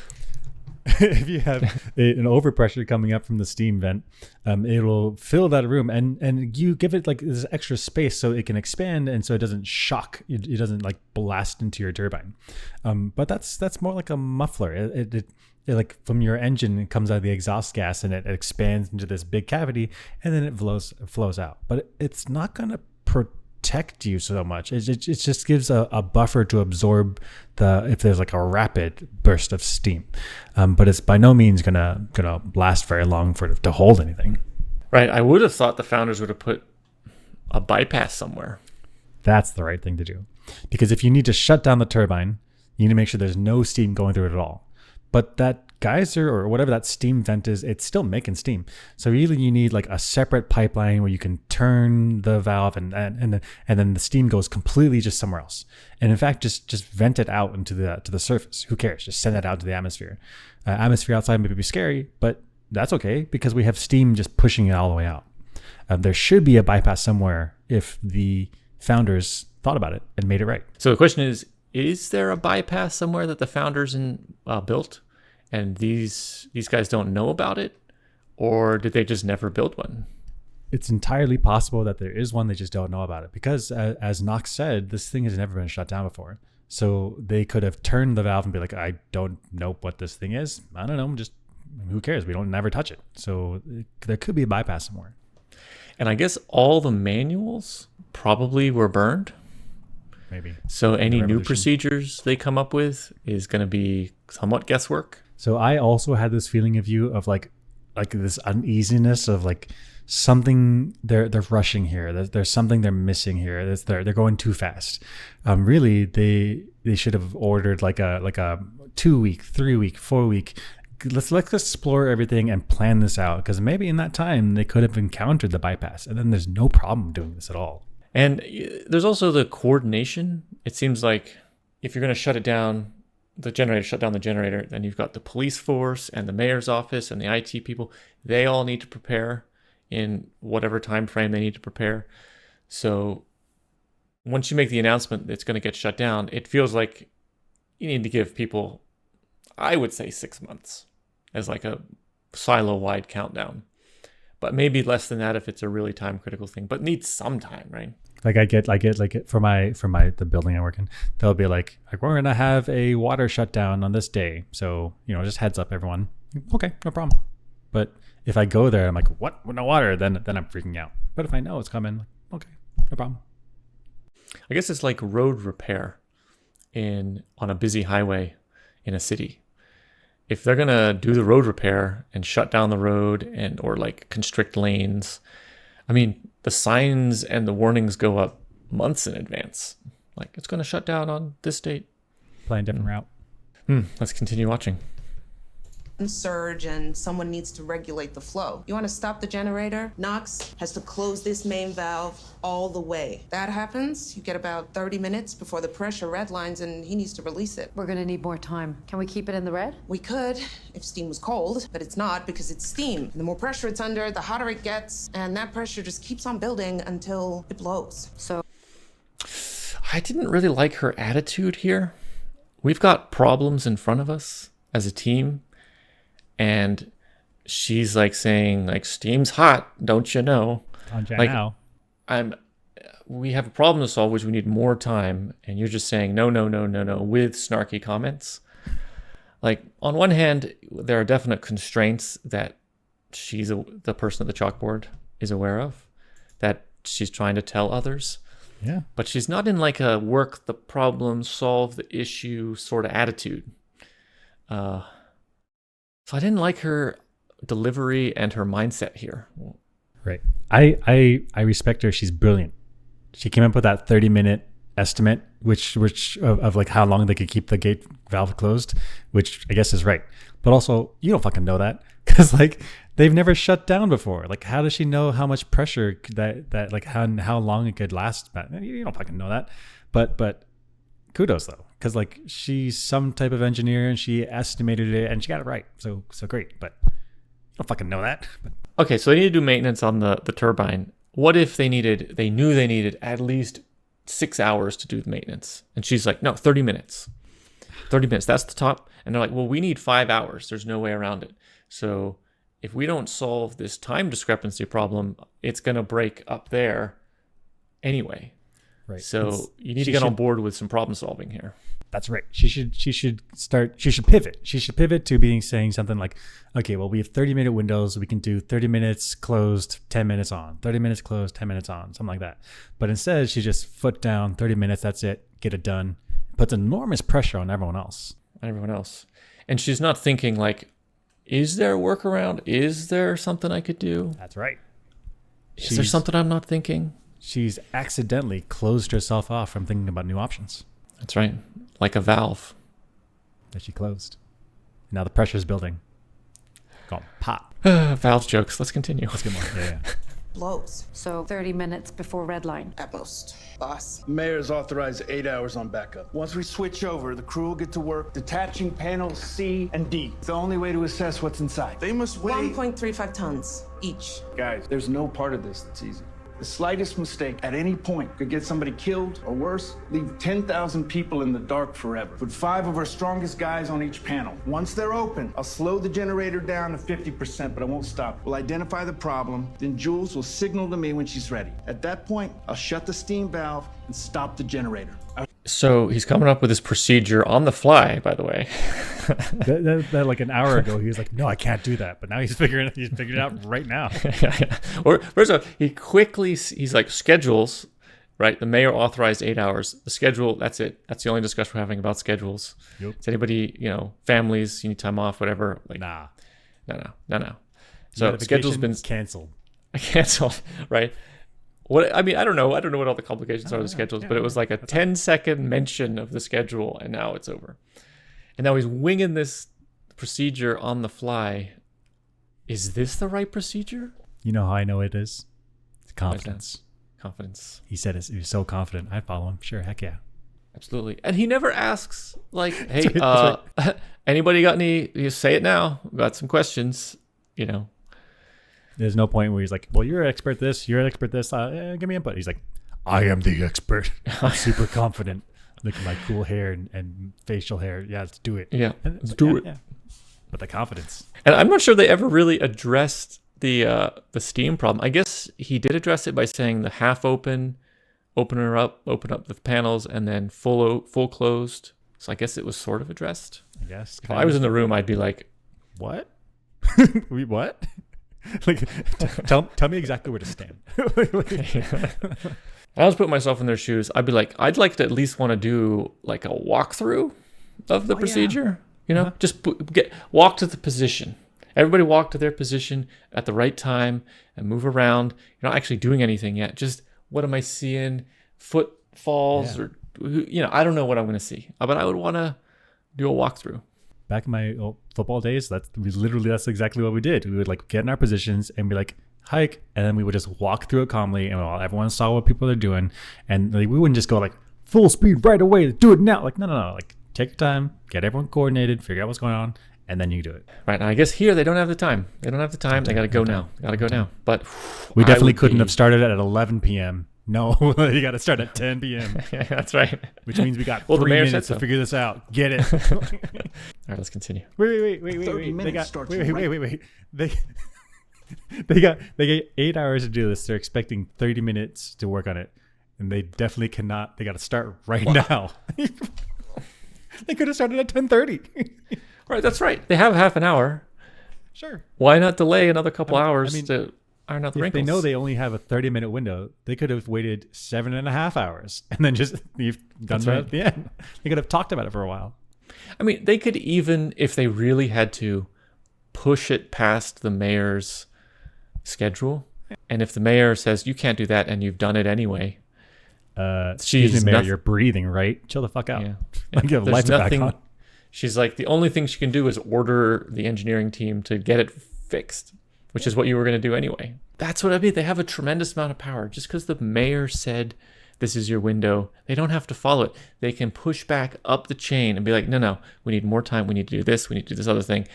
If you have an overpressure coming up from the steam vent, it'll fill that room, and you give it like this extra space so it can expand, and so it doesn't shock. It doesn't like blast into your turbine. But that's more like a muffler. It like from your engine, it comes out of the exhaust gas, and it expands into this big cavity, and then it flows out. But it's not gonna protect you so much. It just gives a buffer to absorb if there's like a rapid burst of steam, but it's by no means gonna last very long to hold anything. Right. I would have thought the founders would have put a bypass somewhere. That's the right thing to do, because if you need to shut down the turbine, you need to make sure there's no steam going through it at all. But that geyser or whatever that steam vent is, it's still making steam. So really you need like a separate pipeline where you can turn the valve and then the steam goes completely just somewhere else. And in fact, just vent it out into the surface. Who cares? Just send it out to the atmosphere. Atmosphere outside may be scary, but that's okay because we have steam just pushing it all the way out. There should be a bypass somewhere if the founders thought about it and made it right. So the question is there a bypass somewhere that the founders built and these guys don't know about it? Or did they just never build one? It's entirely possible that there is one, they just don't know about it. Because as Knox said, this thing has never been shut down before. So they could have turned the valve and be like, I don't know what this thing is. I don't know, just who cares? We don't never touch it. So there could be a bypass somewhere. And I guess all the manuals probably were burned. Maybe. So any new procedures they come up with is going to be somewhat guesswork. So I also had this feeling of you of like this uneasiness of like something they're rushing here. There's something they're missing here. They're going too fast. Really, they should have ordered like a 2 week, 3 week, 4 week. Let's explore everything and plan this out, because maybe in that time they could have encountered the bypass, and then there's no problem doing this at all. And there's also the coordination. It seems like if you're going to shut down the generator, then you've got the police force and the mayor's office and the IT people. They all need to prepare in whatever time frame they need to prepare. So once you make the announcement that it's going to get shut down, it feels like you need to give people, I would say, 6 months as like a silo-wide countdown. But maybe less than that if it's a really time-critical thing, but needs some time, right? Like I get like for the building I work in, they'll be like we're gonna have a water shutdown on this day, so just heads up everyone. Okay, no problem. But if I go there, I'm like, what? No water? Then I'm freaking out. But if I know it's coming, okay, no problem. I guess it's like road repair on a busy highway in a city. If they're gonna do the road repair and shut down the road or like constrict lanes, I mean, the signs and the warnings go up months in advance. Like, it's gonna shut down on this date. Playing different route. Let's continue watching. Surge and someone needs to regulate the flow. You want to stop the generator? Knox has to close this main valve all the way. That happens, you get about 30 minutes before the pressure redlines and he needs to release it. We're gonna need more time. Can we keep it in the red? We could if steam was cold, but it's not because it's steam. And the more pressure it's under, the hotter it gets, and that pressure just keeps on building until it blows. So I didn't really like her attitude here. We've got problems in front of us as a team. And she's like saying, like, steam's hot, don't you know? Like, now. We have a problem to solve, which we need more time. And you're just saying, no, with snarky comments. Like, on one hand, there are definite constraints that the person at the chalkboard is aware of, that she's trying to tell others. Yeah. But she's not in like a work the problem, solve the issue sort of attitude. So I didn't like her delivery and her mindset here. Right. I respect her. She's brilliant. She came up with that 30-minute estimate, which of like how long they could keep the gate valve closed, which I guess is right. But also, you don't fucking know that because like they've never shut down before. Like, how does she know how much pressure that like how long it could last? You don't fucking know that. But kudos though, because like she's some type of engineer and she estimated it and she got it right. So great, but you don't fucking know that. But. Okay, so they need to do maintenance on the turbine. What if they knew they needed at least 6 hours to do the maintenance? And she's like, no, 30 minutes. 30 minutes, that's the top. And they're like, well, we need 5 hours. There's no way around it. So if we don't solve this time discrepancy problem, it's going to break up there anyway. Right. So you need to get on board with some problem solving here. That's right. She should pivot. She should pivot to saying something like, okay, well, we have 30-minute windows. We can do 30 minutes closed, 10 minutes on, 30 minutes closed, 10 minutes on, something like that. But instead, she just foot down, 30 minutes, that's it, get it done. Puts enormous pressure on everyone else. And she's not thinking like, is there a workaround? Is there something I could do? That's right. Is there something I'm not thinking? She's accidentally closed herself off from thinking about new options. That's right. Like a valve that she closed. Now the pressure's building. Go on, pop. Valve jokes. Let's continue. Let's get more. Yeah. Blows. So 30 minutes before red line. At most. Boss. Mayor's authorized 8 hours on backup. Once we switch over, the crew will get to work detaching panels C and D. It's the only way to assess what's inside. They must weigh 1.35 tons each. Guys, there's no part of this that's easy. The slightest mistake at any point could get somebody killed, or worse, leave 10,000 people in the dark forever. Put 5 of our strongest guys on each panel. Once they're open, I'll slow the generator down to 50%, but I won't stop. We'll identify the problem, then Jules will signal to me when she's ready. At that point, I'll shut the steam valve and stop the generator. So he's coming up with this procedure on the fly, by the way. that like an hour ago, he was like, no, I can't do that. But now he's figuring it out right now. Or first of all, he's like, schedules, right? The mayor authorized 8 hours. The schedule, that's it. That's the only discussion we're having about schedules. Yep. Is anybody, families, you need time off, whatever? Like, nah. No. So the schedule's been canceled, right? I don't know what all the complications are of the schedules, but it was like a 10-second mention of the schedule, and now it's over. And now he's winging this procedure on the fly. Is this the right procedure? You know how I know it is? It's confidence. Confidence. He said he was so confident. I'd follow him. Sure, heck yeah. Absolutely. And he never asks, like, hey, anybody got any, you say it now, got some questions, There's no point where he's like, well, you're an expert this, you're an expert this, give me input. He's like, I am the expert. I'm super confident. Look at my cool hair and facial hair. Yeah, let's do it. Yeah, let's do it. Yeah. But the confidence. And I'm not sure they ever really addressed the steam problem. I guess he did address it by saying the half open, open up the panels, and then full closed. So I guess it was sort of addressed. I guess. If I was in the room, I'd be like, what? What? Like, tell me exactly where to stand. I was putting myself in their shoes. I'd be like, I'd like to at least want to do like a walkthrough of the procedure. You know, just walk to the position. Everybody walk to their position at the right time and move around. You're not actually doing anything yet. Just what am I seeing? Footfalls or, you know, I don't know what I'm going to see. But I would want to do a walkthrough. Back in my old football days, that's exactly what we did. We would like get in our positions and be like, hike, and then we would just walk through it calmly, and everyone saw what people are doing, and like, we wouldn't just go like full speed right away, do it now. Like, no. Like, take your time, get everyone coordinated, figure out what's going on, and then you do it. Right. And I guess here they don't have the time. They don't have the time. They got to go now. But we definitely couldn't have started at 11 p.m. No, you got to start at 10 p.m. Yeah, that's right. Which means we got 3 minutes to figure this out. Get it. All right, let's continue. Wait. They got 8 hours to do this. They're expecting 30 minutes to work on it, and they definitely cannot. They got to start right now. They could have started at 10:30. Right, that's right. They have half an hour. Sure. Why not delay another couple hours to iron out the wrinkles? If they know they only have a 30-minute window, they could have waited 7.5 hours and then just done it at the end. They could have talked about it for a while. I mean, they could even, if they really had to, push it past the mayor's schedule. And if the mayor says, you can't do that, and you've done it anyway. Excuse me, Mayor, you're breathing, right? Chill the fuck out. Yeah. Like, you have lights back on. She's like, the only thing she can do is order the engineering team to get it fixed, which is what you were going to do anyway. That's what I mean. They have a tremendous amount of power. Just because the mayor said, this is your window, they don't have to follow it. They can push back up the chain and be like, no, we need more time. We need to do this. We need to do this other thing.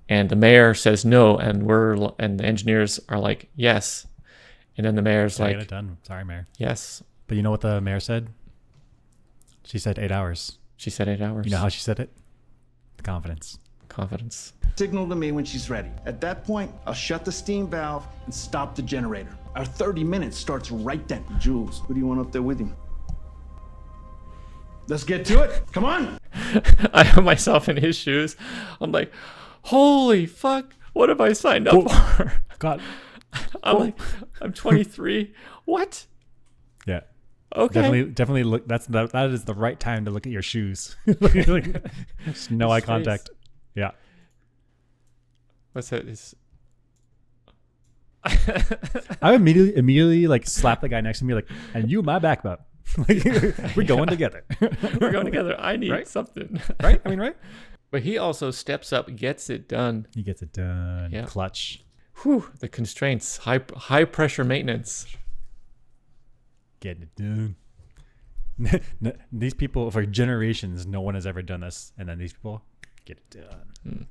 And the mayor says no, and the engineers are like, yes. And then the mayor's like, get it done. Sorry, Mayor. Yes. But you know what the mayor said? She said 8 hours. She said 8 hours. You know how she said it? Confidence. Signal to me when she's ready. At that point, I'll shut the steam valve and stop the generator. Our 30 minutes starts right then. Jules, who do you want up there with you? Let's get to it. Come on. I have myself in his shoes. I'm like, holy fuck, what have I signed up for? God. I'm 23. What? Yeah. Okay. Definitely look. That is the right time to look at your shoes. No eye contact. Yeah. What's that? I immediately like slap the guy next to me like, and you my back bub. We're going together. We're going together. I need something. Right? I mean, right? But he also steps up, gets it done. He gets it done. Yeah. Clutch. Whew, the constraints, high pressure maintenance. Getting it done. These people, for generations, no one has ever done this, and then these people get it done.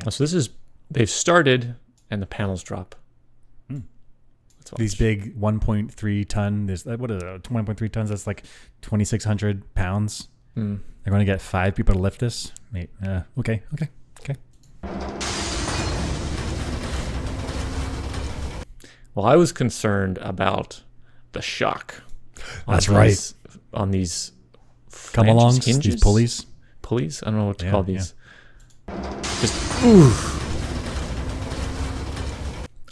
So they've started, and the panels drop. These big 1.3 ton. What is it? 1.3 tons. That's like 2,600 pounds. They're going to get 5 people to lift this. Okay. Well, I was concerned about the shock. That's right. On these come-alongs, hinges? these pulleys. Pulleys? I don't know what to call these. Yeah. Just, oof.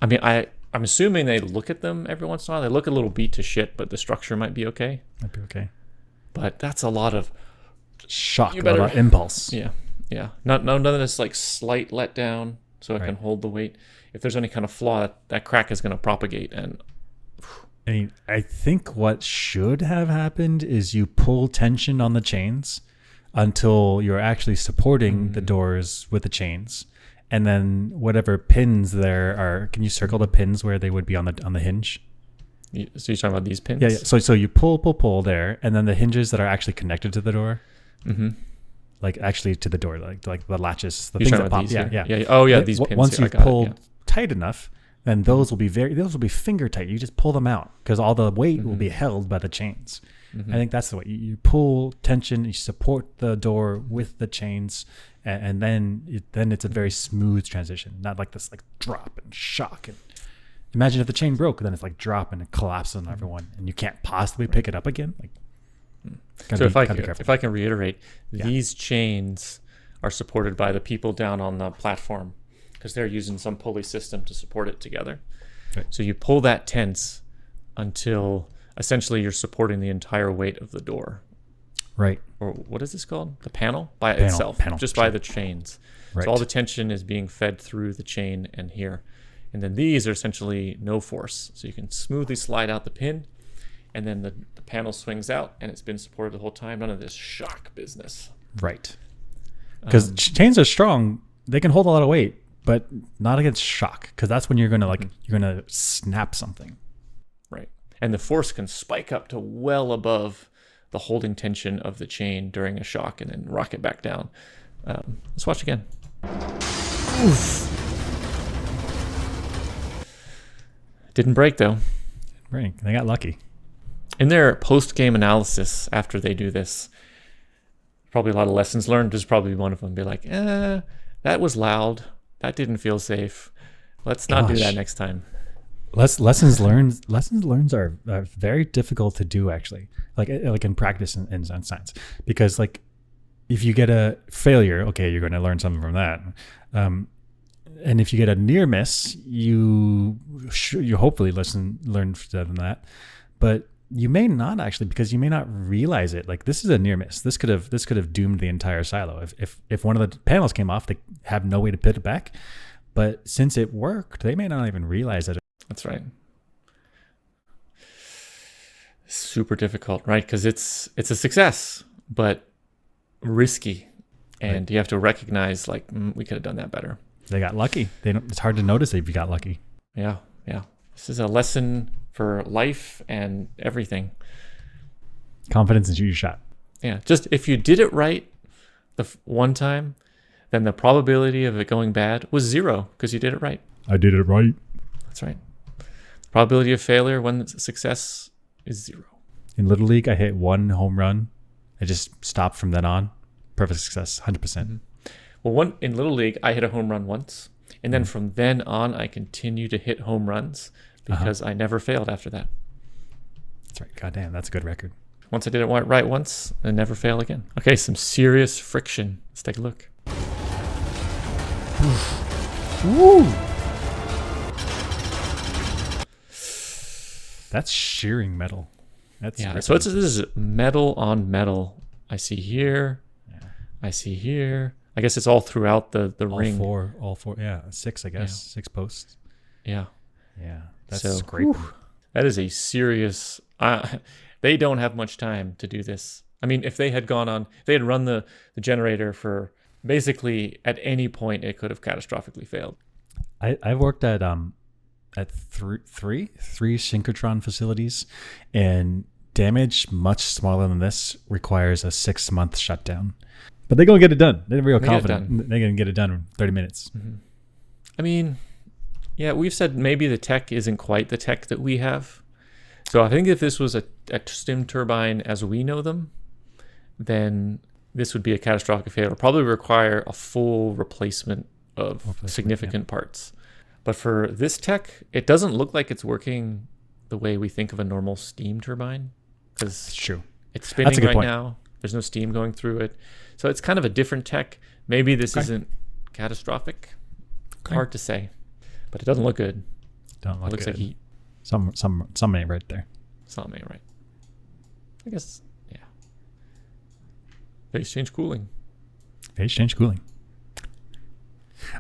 I mean, I'm assuming they look at them every once in a while. They look a little beat to shit, but the structure might be okay. Might be okay. But that's a lot of shock, a lot of impulse. Yeah. None of this like slight letdown, so it can hold the weight. If there's any kind of flaw, that crack is going to propagate. And I mean, I think what should have happened is you pull tension on the chains until you're actually supporting the doors with the chains, and then whatever pins there are. Can you circle the pins where they would be on the hinge? So you're talking about these pins? Yeah. So you pull there, and then the hinges that are actually connected to the door. Like actually to the door, like the latches, the things that pop. Yeah. Oh yeah, these pins. Once you've pulled tight enough, then those will be finger tight. You just pull them out because all the weight will be held by the chains. I think that's the way you pull tension. You support the door with the chains, and then it's a very smooth transition, not like this like drop and shock. And imagine if the chain broke, then it's like drop and it collapses on everyone, and you can't possibly pick it up again. Like. So if I can reiterate, these chains are supported by the people down on the platform because they're using some pulley system to support it together. Right. So you pull that tense, until essentially you're supporting the entire weight of the door. Right. Or what is this called? The panel? By Panel, itself, panel, just by the chains. Right. So all the tension is being fed through the chain and here. And then these are essentially no force. So you can smoothly slide out the pin, and then the panel swings out, and it's been supported the whole time. None of this shock business. Right. Because chains are strong. They can hold a lot of weight, but not against shock. Because that's when you're going to you're going to snap something. Right. And the force can spike up to well above the holding tension of the chain during a shock and then rock it back down. Let's watch again. Oof. Didn't break though. Right. They got lucky. In their post-game analysis after they do this, probably a lot of lessons learned. There's probably one of them be like, that was loud. That didn't feel safe. Let's not do that next time. Lessons learned are very difficult to do, actually, like in practice in science, because like if you get a failure, okay, you're going to learn something from that, and if you get a near miss, you hopefully learn from that, but you may not actually, because you may not realize it. Like, this is a near miss. This could have doomed the entire silo. If one of the panels came off, they have no way to put it back. But since it worked, they may not even realize it. That's right. Super difficult, right? Because it's a success, but risky, and you have to recognize like we could have done that better. They got lucky. It's hard to notice if you got lucky. Yeah. This is a lesson for life and everything. Confidence and shoot your shot. Yeah, just if you did it right the one time, then the probability of it going bad was 0 because you did it right. I did it right. That's right. The probability of failure when it's a success is 0. In Little League, I hit 1 home run. I just stopped from then on. Perfect success, 100%. Mm-hmm. Well, in Little League, I hit a home run once. And then from then on, I continue to hit home runs because I never failed after that. That's right. Goddamn, that's a good record. Once I did it right once, I never fail again. Okay, some serious friction. Let's take a look. Woo! That's shearing metal. So this is metal on metal. I see here. Yeah. I see here. I guess it's all throughout the ring. All four. Yeah, 6, I guess. Yeah. 6 posts. Yeah. That's great. That is a serious. They don't have much time to do this. I mean, if they had run the generator for basically at any point, it could have catastrophically failed. I've worked at three synchrotron facilities, and damage much smaller than this requires a 6-month shutdown. But they're going to get it done. They're real confident. They're going to get it done in 30 minutes. Mm-hmm. I mean, yeah, we've said maybe the tech isn't quite the tech that we have. So I think if this was a steam turbine as we know them, then this would be a catastrophic failure. It would probably require a full replacement of significant parts. But for this tech, it doesn't look like it's working the way we think of a normal steam turbine. Because it's true. It's spinning right now. There's no steam going through it. So it's kind of a different tech. Maybe this isn't catastrophic. Hard to say. But it doesn't look good. It looks like heat. Some ain't right there. Some ain't right. I guess, yeah. Phase change cooling.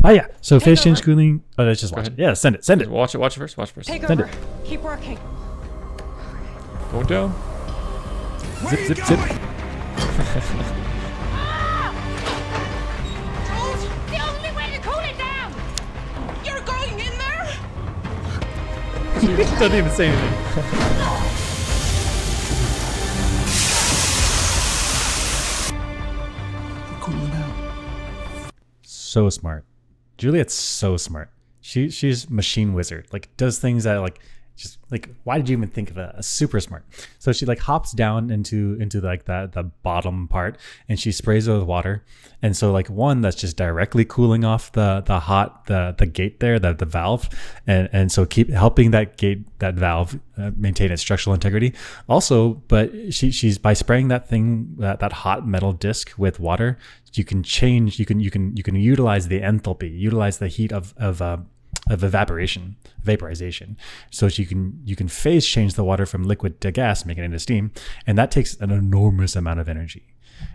Oh, yeah. So phase change cooling. Oh, let's just watch it. Yeah, send it. Watch it first. Take send over. it. Keep working. Going down. Zip. Jules, the only way to cool it down. You're going in there? She doesn't even say anything. Cooling down. So smart. Juliet's so smart. She's machine wizard. Like, does things that like just like, why did you even think of a super smart? So she like hops down into like the bottom part, and she sprays it with water. And so like one that's just directly cooling off the gate there, the valve, and so keep helping that valve maintain its structural integrity. Also, but she's by spraying that hot metal disc with water, you can utilize the enthalpy, utilize the heat of vaporization. So you can phase change the water from liquid to gas, make it into steam, and that takes an enormous amount of energy.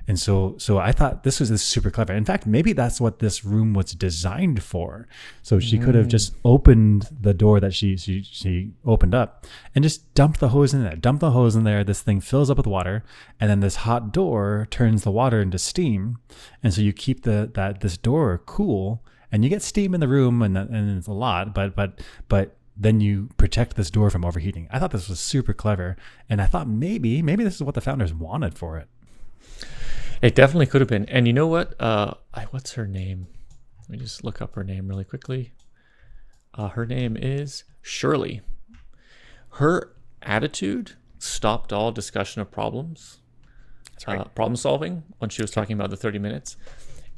And so I thought this was super clever. In fact, maybe that's what this room was designed for. So she could have just opened the door that she opened up and just dumped the hose in there. This thing fills up with water, and then this hot door turns the water into steam. And so you keep this door cool, and you get steam in the room, and it's a lot, but then you protect this door from overheating. I thought this was super clever, and I thought maybe this is what the founders wanted for it. It definitely could have been. And you know what? What's her name? Let me just look up her name really quickly. Her name is Shirley. Her attitude stopped all discussion of problems, problem solving, when she was talking about the 30 minutes.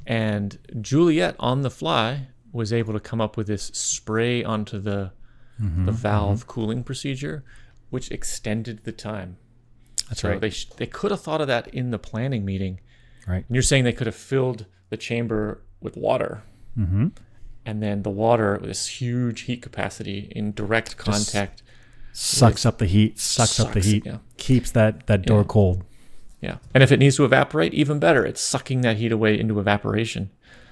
And Juliet, on the fly, was able to come up with this spray onto the valve cooling procedure, which extended the time. That's so right. They could have thought of that in the planning meeting. Right. And you're saying they could have filled the chamber with water. And then the water, with this huge heat capacity in direct contact, sucks up the heat, keeps that door cold. Yeah. And if it needs to evaporate, even better. It's sucking that heat away into evaporation.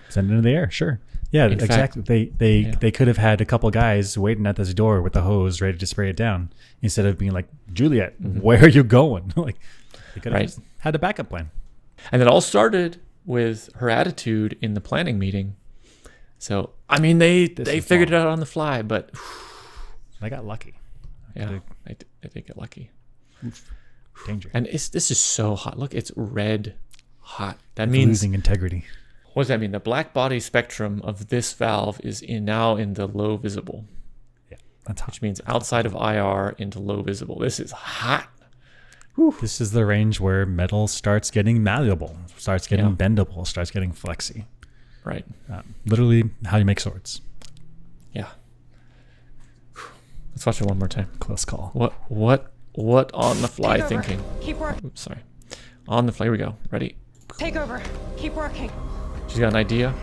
Send it into the air, sure. Yeah, exactly. They could have had a couple guys waiting at this door with the hose ready to spray it down, instead of being like, Juliet, where are you going? Like, they could have just had a backup plan. And it all started with her attitude in the planning meeting. So, I mean, they figured it out on the fly, but I got lucky. Yeah, I did get lucky. Danger. And this is so hot. Look, it's red hot. That it's means losing integrity. What does that mean? The black body spectrum of this valve is now in the low visible. Yeah, that's hot. Which means outside of IR into low visible. This is hot. Whew. This is the range where metal starts getting malleable, starts getting bendable, starts getting flexy. Right. Literally how you make swords. Yeah. Let's watch it one more time. Close call. What on the fly thinking? Keep working. Oops, sorry. On the fly. Here we go. Ready? Take over. Keep working. She's got an idea.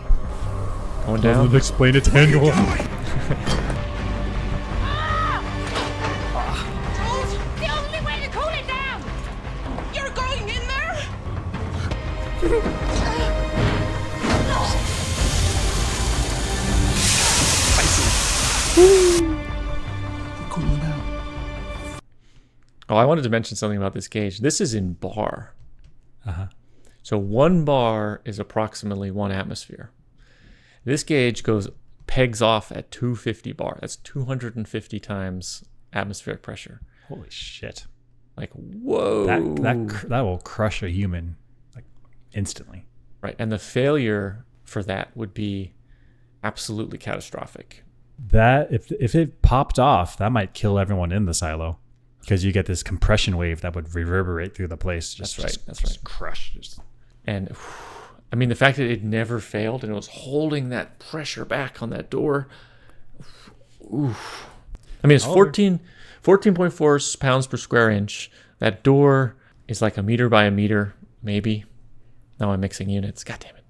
Going down. I'll explain it to Daniel. The only way to cool it down. You're going in there? Cooling down. Oh, I wanted to mention something about this gauge. This is in bar. So 1 bar is approximately 1 atmosphere. This gauge pegs off at 250 bar. That's 250 times atmospheric pressure. Holy shit! Like, whoa! That will crush a human, like, instantly. Right, and the failure for that would be absolutely catastrophic. That if it popped off, that might kill everyone in the silo, because you get this compression wave that would reverberate through the place. That's right. Crush. And I mean, the fact that it never failed and it was holding that pressure back on that door. Oof. I mean, it's 14.4 pounds per square inch. That door is like 1 meter by 1 meter, maybe. Now I'm mixing units. God damn it.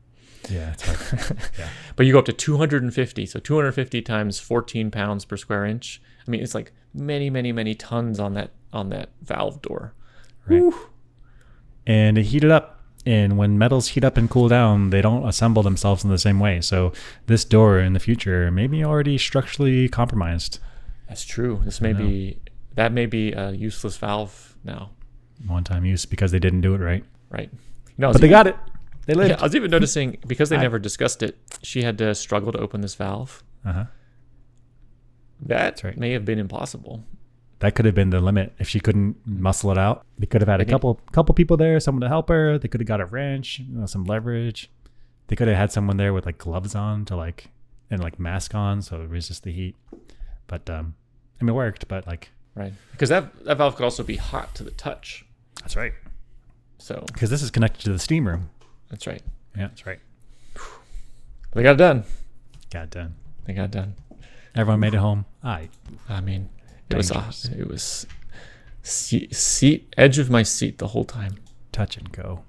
Yeah, it's hard. Yeah. But you go up to 250. So 250 times 14 pounds per square inch. I mean, it's like many, many, many tons on that valve door. Right. Woo. And it heated up. And when metals heat up and cool down, they don't assemble themselves in the same way. So this door in the future may be already structurally compromised. That's true. That may be a useless valve now. One-time use because they didn't do it right. Right. No, but they got it. They lived. Yeah, I was even noticing, because they never discussed it, she had to struggle to open this valve. That may have been impossible. That could have been the limit. If she couldn't muscle it out, they could have had a couple people there, someone to help her. They could have got a wrench, some leverage. They could have had someone there with like gloves on and mask on so it resist the heat. But I mean, it worked. But right, because that valve could also be hot to the touch. That's right. So because this is connected to the steam room. That's right. Yeah, that's right. They got it done. They got it done. Everyone made it home. I mean. It was seat edge of my seat the whole time. Touch and go.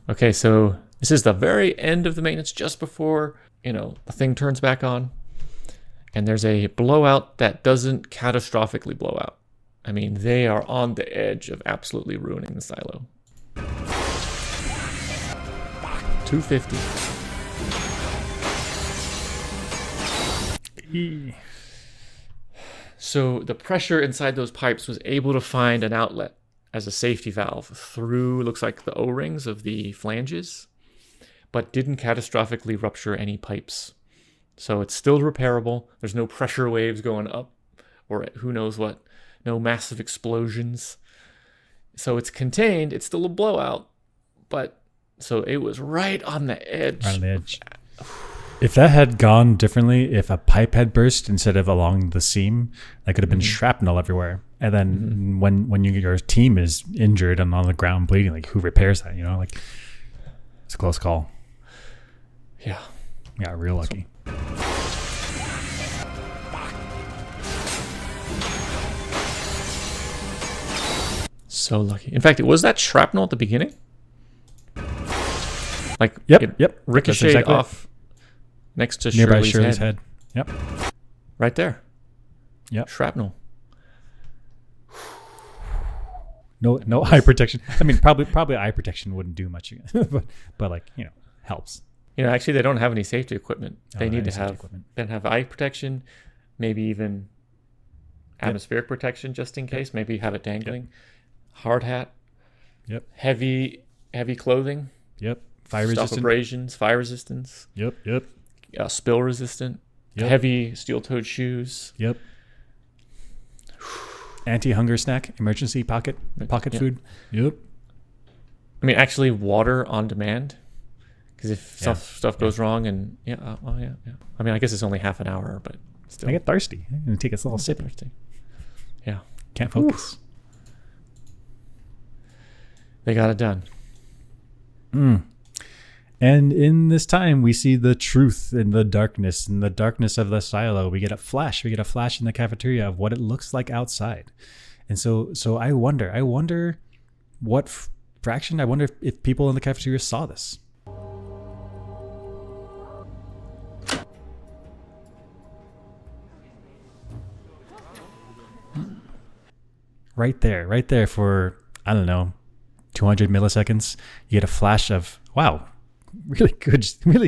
Okay, so this is the very end of the maintenance, just before the thing turns back on, And there's a blowout that doesn't catastrophically blow out. I mean, they are on the edge of absolutely ruining the silo. 250. So the pressure inside those pipes was able to find an outlet as a safety valve through, looks like, the O-rings of the flanges, but didn't catastrophically rupture any pipes. So it's still repairable. There's no pressure waves going up or who knows what, no massive explosions. So it's contained. It's still a blowout, but so it was right on the edge. Right on the edge. If that had gone differently, if a pipe had burst instead of along the seam, that could have been shrapnel everywhere. And then when your team is injured and on the ground bleeding, like who repairs that? You know, like it's a close call. Yeah. Yeah, real lucky. So lucky. In fact, was that shrapnel at the beginning? Like, yep. Ricocheted exactly off next to nearby Shirley's head. Yep. Right there. Yep. Shrapnel. No eye protection. I mean, probably eye protection wouldn't do much, but like, you know, helps. You know, actually, they don't have any safety equipment. They need to have equipment. Then have eye protection, maybe even atmospheric protection just in case. Maybe have it dangling. Yep. Hard hat. Yep. Heavy clothing. Yep. Fire Stop resistant. abrasions. Fire resistance. Yep. Spill resistant. Yep. Heavy steel-toed shoes. Yep. Anti-hunger snack, emergency pocket food. Yep. I mean, actually, water on demand. Because if stuff goes wrong, and yeah. I mean, I guess it's only half an hour, but still. I get thirsty. I'm gonna take a little sip. Thirsty. Yeah. Can't focus. Oof. They got it done. And in this time, we see the truth in the darkness of the silo. We get a flash in the cafeteria of what it looks like outside. And so I wonder what fraction, I wonder if people in the cafeteria saw this. Right there for, I don't know, 200 milliseconds, you get a flash of, wow, really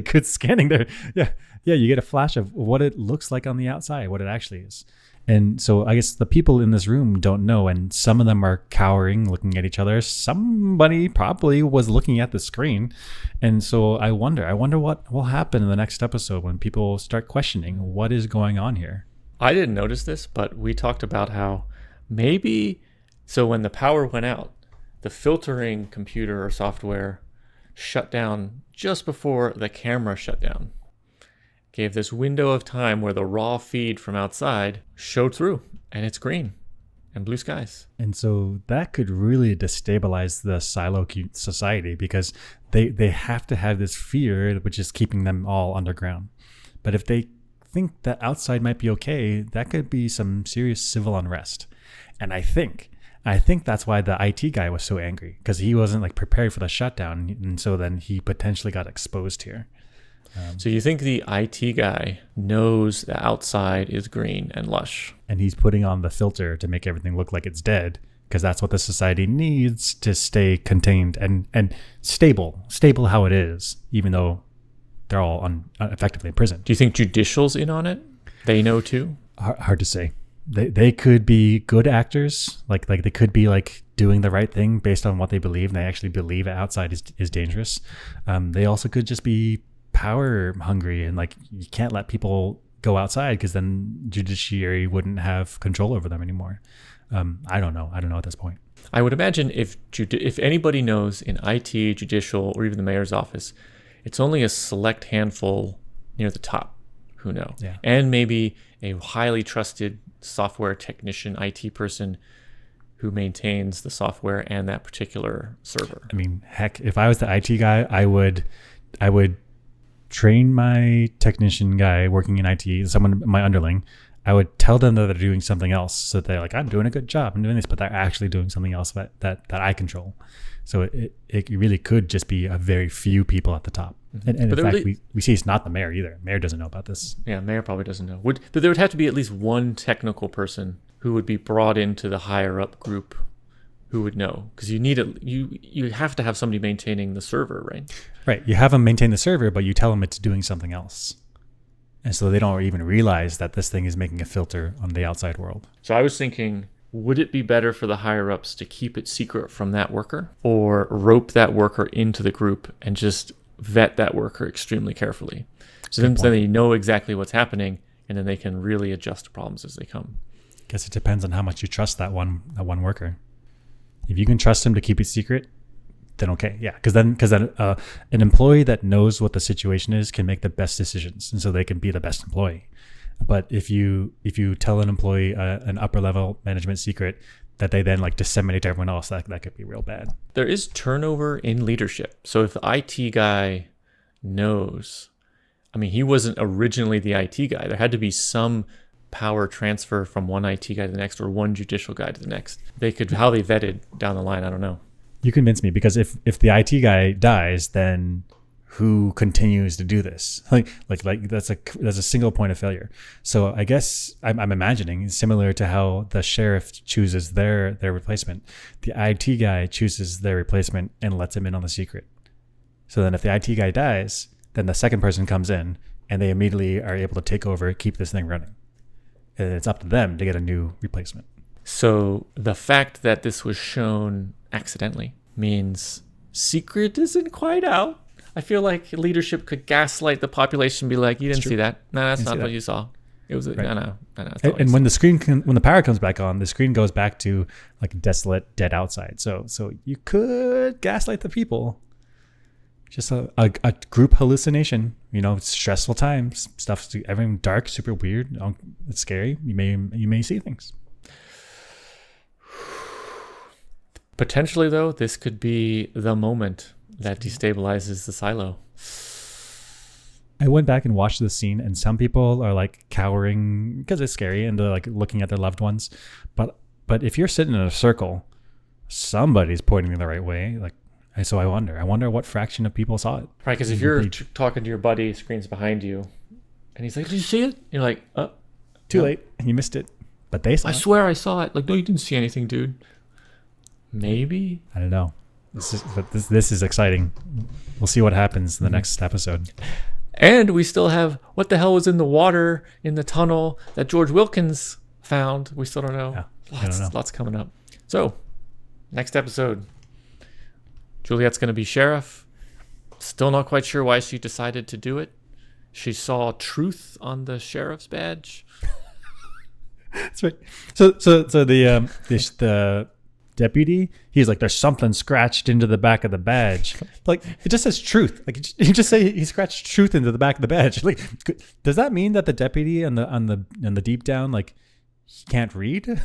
good scanning there. Yeah, you get a flash of what it looks like on the outside, what it actually is. And so I guess the people in this room don't know, and some of them are cowering, looking at each other. Somebody probably was looking at the screen. And so I wonder what will happen in the next episode when people start questioning what is going on here. I didn't notice this, but we talked about how maybe, so when the power went out, the filtering computer or software shut down just before the camera shut down. Gave this window of time where the raw feed from outside showed through, and it's green and blue skies. And so that could really destabilize the silo society, because they have to have this fear, which is keeping them all underground. But if they think that outside might be okay, that could be some serious civil unrest. And I think that's why the IT guy was so angry, because he wasn't like prepared for the shutdown, and so then he potentially got exposed here. So you think the IT guy knows the outside is green and lush, and he's putting on the filter to make everything look like it's dead, because that's what the society needs to stay contained and stable how it is, even though they're all effectively imprisoned. Do you think judicial's in on it? They know too? Hard to say. They could be good actors, like they could be like doing the right thing based on what they believe, and they actually believe outside is dangerous. They also could just be power hungry, and like you can't let people go outside because then judiciary wouldn't have control over them anymore. I don't know at this point. I would imagine if anybody knows in IT, judicial, or even the mayor's office, it's only a select handful near the top who know. Yeah. And maybe a highly trusted software technician, IT person who maintains the software and that particular server. I mean, heck, if I was the IT guy, I would train my technician guy working in IT, my underling. I would tell them that they're doing something else. So they're like, I'm doing a good job, I'm doing this, but they're actually doing something else that I control. So it really could just be a very few people at the top. And in fact, we see it's not the mayor either. Mayor doesn't know about this. Yeah, mayor probably doesn't know. But there would have to be at least one technical person who would be brought into the higher up group who would know, because you have to have somebody maintaining the server, right? Right. You have them maintain the server, but you tell them it's doing something else. And so they don't even realize that this thing is making a filter on the outside world. So I was thinking, would it be better for the higher ups to keep it secret from that worker, or rope that worker into the group and just vet that worker extremely carefully? So then they know exactly what's happening, and then they can really adjust to problems as they come. Guess it depends on how much you trust that one worker. If you can trust him to keep it secret, then okay, yeah. Because then an employee that knows what the situation is can make the best decisions, and so they can be the best employee. But if you tell an employee an upper level management secret that they then like disseminate to everyone else, that could be real bad. There is turnover in leadership. So if the IT guy knows, I mean, he wasn't originally the IT guy. There had to be some power transfer from one IT guy to the next, or one judicial guy to the next. How they vetted down the line, I don't know. You convince me, because if the IT guy dies, then who continues to do this? Like that's a single point of failure. So I guess I'm imagining similar to how the sheriff chooses their replacement. The IT guy chooses their replacement and lets him in on the secret. So then if the IT guy dies, then the second person comes in and they immediately are able to take over, keep this thing running. And it's up to them to get a new replacement. So the fact that this was shown accidentally means secret isn't quite out. I feel like leadership could gaslight the population and be like, you didn't see that. No, that's not what you saw. It was, right. No. And when the power comes back on, the screen goes back to like desolate, dead outside. So you could gaslight the people. Just a group hallucination, it's stressful times, stuff's everything dark, super weird. It's scary. You may see things. Potentially, though, this could be the moment that destabilizes the silo. I went back and watched the scene, and some people are like cowering because it's scary, and they're like looking at their loved ones. But if you're sitting in a circle, somebody's pointing the right way. So I wonder what fraction of people saw it. Right, because if you're talking to your buddy, screen's behind you, and he's like, "Did you see it?" You're like, too late. You missed it." But they saw it. I swear I saw it. Like, no, you didn't see anything, dude. Maybe. I don't know. This is exciting. We'll see what happens in the next episode. And we still have what the hell was in the water in the tunnel that George Wilkins found. We still don't know. Yeah, lots coming up. So, next episode, Juliet's going to be sheriff. Still not quite sure why she decided to do it. She saw truth on the sheriff's badge. That's right. So the deputy, he's like, there's something scratched into the back of the badge. Like, it just says truth. Like, you just say he scratched truth into the back of the badge. Like, does that mean that the deputy on the deep down, like, he can't read?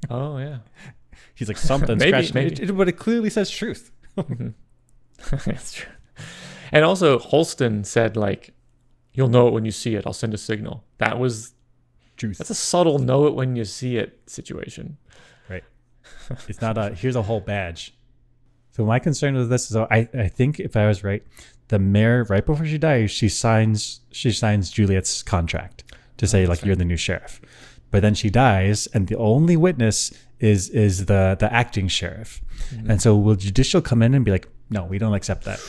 Oh yeah. He's like, something scratched, but it clearly says truth. Mm-hmm. That's true. And also, Holston said, like, you'll know it when you see it. I'll send a signal. That was truth. That's a subtle know it when you see it situation. Right. It's not here's a whole badge. So my concern with this is, I think if I was right, the mayor, right before she dies, she signs Juliet's contract to say, like, you're the new sheriff. But then she dies, and the only witness is the acting sheriff. Mm-hmm. And so will judicial come in and be like, no, we don't accept that.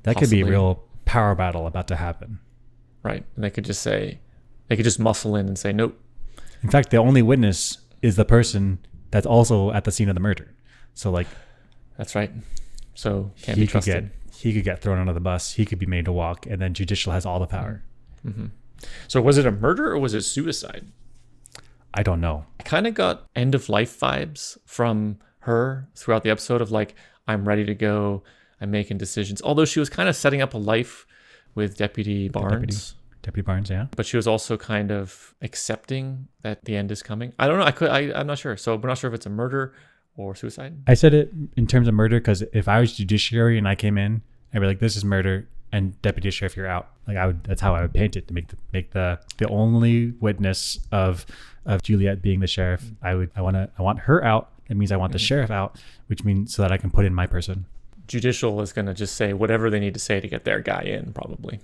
That could be a real power battle about to happen. Right. And they could just muscle in and say, nope. In fact, the only witness is the person that's also at the scene of the murder. So, like, that's right. So can't be trusted. He could get thrown under the bus. He could be made to walk, and then judicial has all the power. Mm-hmm. So was it a murder or was it suicide? I don't know. I kind of got end of life vibes from her throughout the episode of, like, I'm ready to go. I'm making decisions. Although she was kind of setting up a life with Deputy Barnes. Deputy Barnes, yeah. But she was also kind of accepting that the end is coming. I don't know. I'm not sure. So we're not sure if it's a murder or suicide. I said it in terms of murder because if I was judiciary and I came in, I'd be like, this is murder. and Deputy Sheriff, you're out. Like that's how I would paint it, to make the only witness of Juliet being the sheriff. I want her out. It means I want the sheriff out, which means so that I can put in my person. Judicial is going to just say whatever they need to say to get their guy in, probably.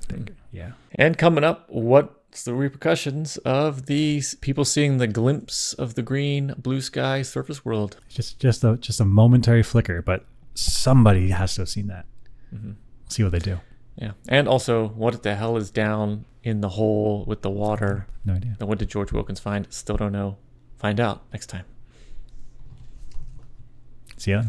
Yeah. And coming up, what's the repercussions of these people seeing the glimpse of the green, blue sky surface world? Just a momentary flicker, but somebody has to have seen that. See what they do. Yeah. And also, what the hell is down in the hole with the water? No idea. And what did George Wilkins find? Still don't know. Find out next time. See ya then.